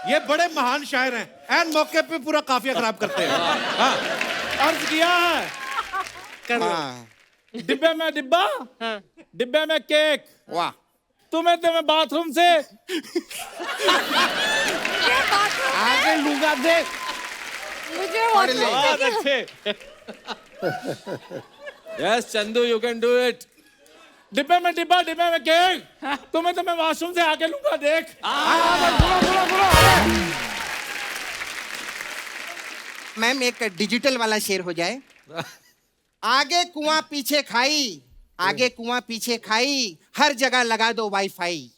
ये बड़े महान शायर हैं, एन मौके पे पूरा काफिया खराब करते हैं। हाँ, अर्ज किया है। डिब्बे में डिब्बा, डिब्बे में केक। वाह। तुम्हें तो मैं बाथरूम से आगे लूंगा, देख। मुझे washroom बहुत से- अच्छे। Yes Chandu, you can do it. डिब्बे में डिब्बा, डिब्बे में केक। तुम्हें तो मैं वॉशरूम से आके लूंगा, देख। मैम एक डिजिटल वाला शेर हो जाए। आगे कुआं पीछे खाई, आगे कुआं पीछे खाई, हर जगह लगा दो वाईफाई।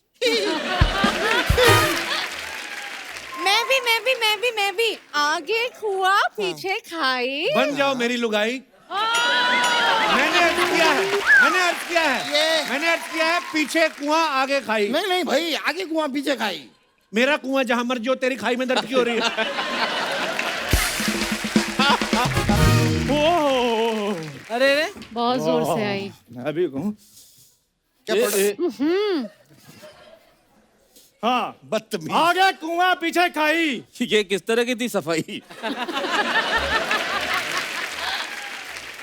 मैं भी आगे खुआ पीछे खाई। बन जाओ मेरी लुगाई। मैंने अर्ज किया है, मैंने अर्ज किया है, मैंने अर्ज किया है। पीछे कुआं आगे खाई। नहीं नहीं भाई, आगे कुआं पीछे खाई। मेरा कुआं जहां मर्जी हो, तेरी खाई में दर्द क्यों हो रही है? अरे रे बहुत जोर से आई। अभी कहूँ। हाँ, बदतमीज। आगे कुआं पीछे खाई। ये किस तरह की थी सफाई?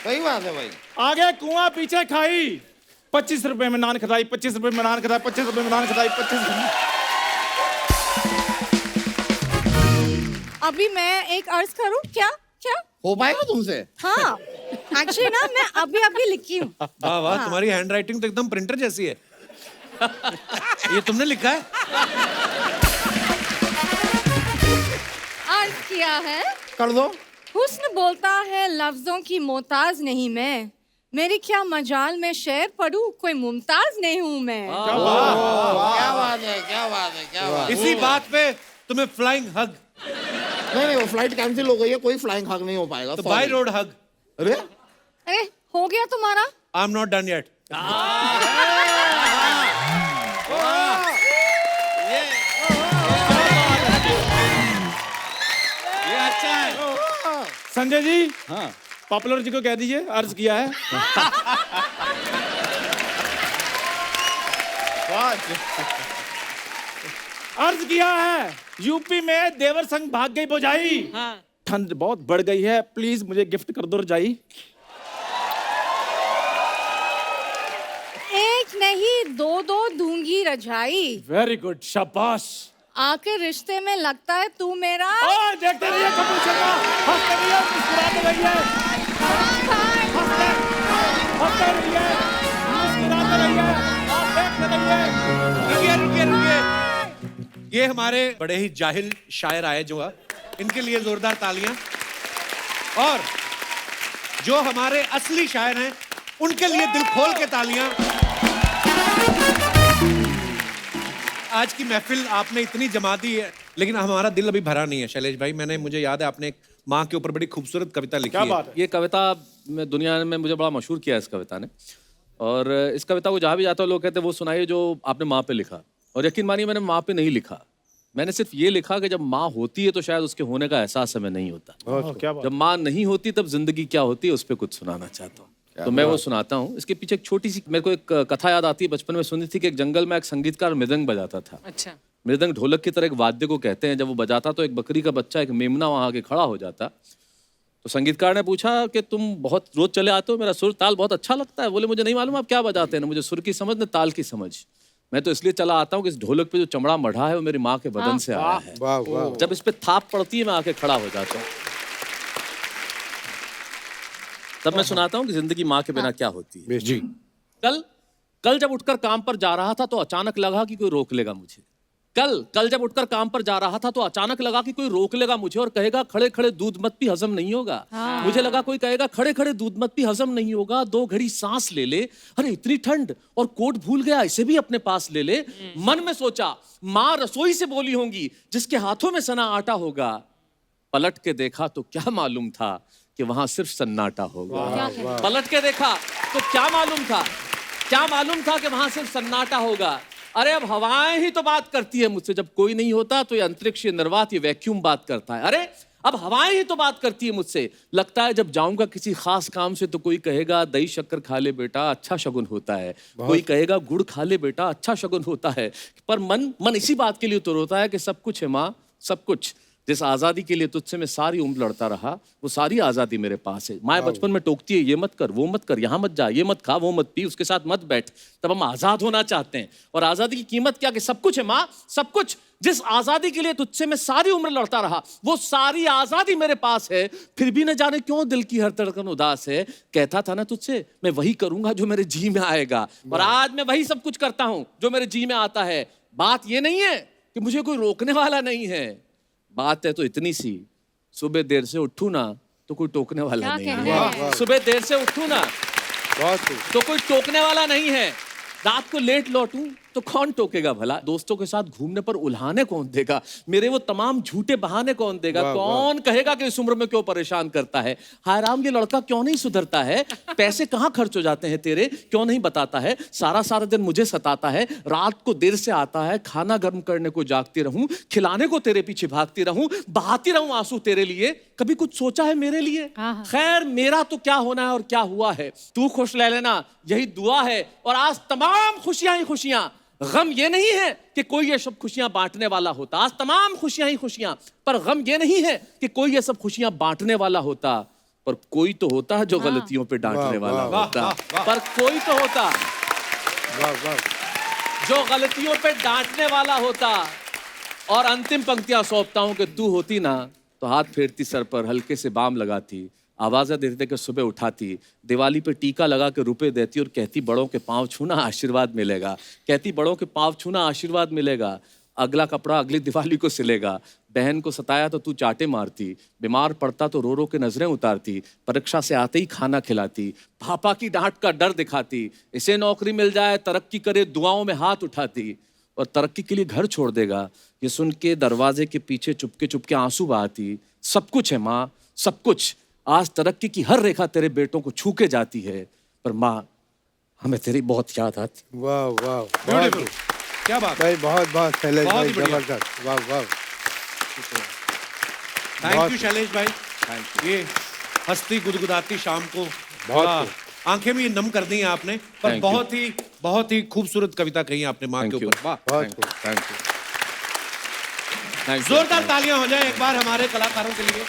सही बात है भाई। आगे कुआं पीछे खाई। 25 रुपए में नान खदाई, 25 रुपए में नान खदाई, 25 रुपए में नान खदाई, 25 रुपए। अभी मैं एक अर्ज करूं क्या? क्या? हो पाएगा तुमसे? हाँ एक्चुअली ना मैं अभी लिखी हूँ। वाह वाह, तुम्हारी हैंड राइटिंग तो एकदम प्रिंटर जैसी है। ये तुमने लिखा है? अर्ज किया है। कर दो। हुस्न बोलता है लफ्जों की मोहताज नहीं मैं, मेरी क्या मजाल में शेर पढ़ूं, कोई मुमताज नहीं हूं मैं। क्या बात है, क्या बात है, क्या बात है। इसी बात पे तुम्हें फ्लाइंग हग। नहीं वो फ्लाइट कैंसिल हो गई है, कोई फ्लाइंग हग नहीं हो पाएगा। तो बाय रोड हग। अरे अरे हो गया तुम्हारा? I am not done yet. Sanjay ji, हाँ, पॉपुलर जी को कह दीजिए अर्ज किया है। अर्ज किया है, यूपी में देवर संग भाग गई बोझाई। हाँ। ठंड बहुत बढ़ गई है, प्लीज मुझे गिफ्ट कर दो रजाई। एक नहीं दो दो दूंगी रजाई। वेरी गुड, शाबाश। आके रिश्ते में लगता है तू मेरा। ओए देखते रहिए कपूर शर्मा, हंसते रहिए, मुस्कुराते रहिए, हंसते रहिए, मुस्कुराते रहिए, आप देखते रहिए। रुकिए। ये हमारे बड़े ही जाहिल शायर आए जो इनके लिए जोरदार तालियां। और जो हमारे असली शायर हैं उनके लिए दिल खोल के तालियां। आज की महफिल आपने इतनी जमा दी है, लेकिन हमारा दिल अभी भरा नहीं है शैलेश भाई। मुझे याद है आपने एक माँ के ऊपर बड़ी खूबसूरत कविता लिखी है। बात है? ये कविता में दुनिया में मुझे बड़ा मशहूर किया है इस कविता ने। और इस कविता को जहाँ भी जाता है लोग कहते हैं वो सुनाइए जो आपने माँ पे लिखा। और यकीन मानिए मैंने माँ पे नहीं लिखा, मैंने सिर्फ ये लिखा कि जब माँ होती है तो शायद उसके होने का एहसास हमें नहीं होता। क्या बात? जब माँ नहीं होती तब जिंदगी क्या होती है उस पर कुछ सुनाना चाहता हूँ। तो मैं वो सुनाता हूँ। इसके पीछे एक छोटी सी मेरे को एक कथा याद आती है, बचपन में सुनी थी कि एक जंगल में एक संगीतकार मृदंग बजाता था। अच्छा। मृदंग ढोलक की तरह एक वाद्य को कहते हैं। जब वो बजाता तो एक बकरी का बच्चा, एक मेमना वहाँ आके खड़ा हो जाता। तो संगीतकार ने पूछा कि तुम बहुत रोज चले आते हो, मेरा सुर ताल बहुत अच्छा लगता है। बोले मुझे नहीं मालूम आप क्या बजाते हैं, ना मुझे सुर की समझ न ताल की समझ। मैं तो इसलिए चला आता हूँ कि इस ढोलक पे जो चमड़ा मढ़ा है वो मेरी माँ के बदन से आया है। वाह वाह। जब इस पे थाप पड़ती है मैं आके खड़ा हो जाता हूँ। तब मैं सुनाता हूँ कि जिंदगी माँ के बिना क्या होती है। जी। कल जब उठकर काम पर जा रहा था तो अचानक लगा कि कोई रोक लेगा मुझे। कल जब उठकर काम पर जा रहा था तो अचानक लगा कि कोई रोक लेगा मुझे और कहेगा खड़े खड़े दूध मत पी, हजम नहीं होगा। मुझे लगा कोई कहेगा खड़े खड़े दूध मत पी, हजम नहीं होगा, 2 घड़ी सांस ले ले, अरे इतनी ठंड और कोट भूल गया, इसे भी अपने पास ले ले। मन में सोचा माँ रसोई से बोली होंगी जिसके हाथों में सना आटा होगा। पलट के देखा तो क्या मालूम था कि वहां सिर्फ सन्नाटा होगा। पलट के देखा तो क्या मालूम था कि वहां सिर्फ सन्नाटा होगा। अरे अब हवाएं ही तो बात करती है मुझसे, जब कोई नहीं होता तो ये अंतरिक्ष, ये निर्वात, ये वैक्यूम बात करता है। अरे अब हवाएं ही तो बात करती है मुझसे। लगता है जब जाऊंगा किसी खास काम से तो कोई कहेगा दही शक्कर खा ले बेटा, अच्छा शगुन होता है। कोई कहेगा गुड़ खा ले बेटा, अच्छा शगुन होता है। पर मन इसी बात के लिए तो रोता है कि सब कुछ है माँ, सब कुछ। जिस आज़ादी के लिए तुझसे मैं सारी उम्र लड़ता रहा वो सारी आज़ादी मेरे पास है। माँ बचपन में टोकती है ये मत कर, वो मत कर, यहाँ मत जा, ये मत खा, वो मत पी, उसके साथ मत बैठ। तब हम आज़ाद होना चाहते हैं। और आज़ादी की कीमत क्या कि सब कुछ है माँ, सब कुछ। जिस आज़ादी के लिए तुझसे मैं सारी उम्र लड़ता रहा वो सारी आज़ादी मेरे पास है। फिर भी न जाने क्यों दिल की हर धड़कन उदास है। कहता था ना तुझसे मैं वही करूंगा जो मेरे जी में आएगा, और आज मैं वही सब कुछ करता हूँ जो मेरे जी में आता है। बात ये नहीं है कि मुझे कोई रोकने वाला नहीं है, बात है तो इतनी सी, सुबह देर से उठूं ना तो कोई टोकने वाला नहीं है। सुबह देर से उठूं ना तो कोई टोकने वाला नहीं है। रात को लेट लौटूं तो कौन टोकेगा भला। दोस्तों के साथ घूमने पर उल्हाने कौन देगा, मेरे वो तमाम झूठे बहाने कौन देगा। कौन कहेगा कि इस उम्र में क्यों परेशान करता है। हाय राम ये लड़का क्यों नहीं सुधरता है, पैसे कहाँ खर्च हो जाते हैं तेरे, क्यों नहीं बताता है। सारा दिन मुझे सताता है, रात को देर से आता है, खाना गर्म करने को जागती रहूं, खिलाने को तेरे पीछे भागती रहूं, बहाती रहूं आंसू तेरे लिए। कभी कुछ सोचा है मेरे लिए। खैर मेरा तो क्या होना है और क्या हुआ है, तू खुश रह लेना यही दुआ है। और आज तमाम खुशियां ही खुशियां, गम ये नहीं है कि कोई ये सब खुशियां बांटने वाला होता। आज तमाम खुशियां ही खुशियां, पर गम ये नहीं है कि कोई ये सब खुशियां बांटने वाला होता। पर कोई तो होता है जो गलतियों पे डांटने वाला होता। पर कोई तो होता जो गलतियों पे डांटने वाला होता। और अंतिम पंक्तियां सौंपता हूं कि तू होती ना तो हाथ फेरती सर पर, हल्के से बाम लगाती, आवाज़ें देते कि सुबह उठाती, दिवाली पे टीका लगा के रुपए देती और कहती बड़ों के पाँव छूना आशीर्वाद मिलेगा। कहती बड़ों के पाँव छूना आशीर्वाद मिलेगा। अगला कपड़ा अगली दिवाली को सिलेगा। बहन को सताया तो तू चाटे मारती, बीमार पड़ता तो रो रो के नजरें उतारती, परीक्षा से आते ही खाना खिलाती, पापा की डांट का डर दिखाती, इसे नौकरी मिल जाए तरक्की करे दुआओं में हाथ उठाती, और तरक्की के लिए घर छोड़ देगा ये सुन के दरवाजे के पीछे चुपके चुपके आंसू बहाती। सब कुछ है माँ, सब कुछ। आज तरक्की की हर रेखा तेरे बेटों को छू के जाती है, पर माँ हमें तेरी बहुत याद आती। वाह वाह, ब्यूटीफुल, क्या बात भाई, बहुत बहुत शैलेश बहुत भाई, ही बढ़िया। जबरदस्त, वाह वाह। थैंक यू शैलेश भाई। ये हंसती गुदगुदाती शाम को। बहुत वाह, आंखें भी नम कर दी हैं आपने, पर Thank you. बहुत ही खूबसूरत कविता कही आपने माँ के Thank you. ऊपर। वाह, बहुत थैंक यू। जोरदार तालियां हो जाए एक बार हमारे कलाकारों के लिए।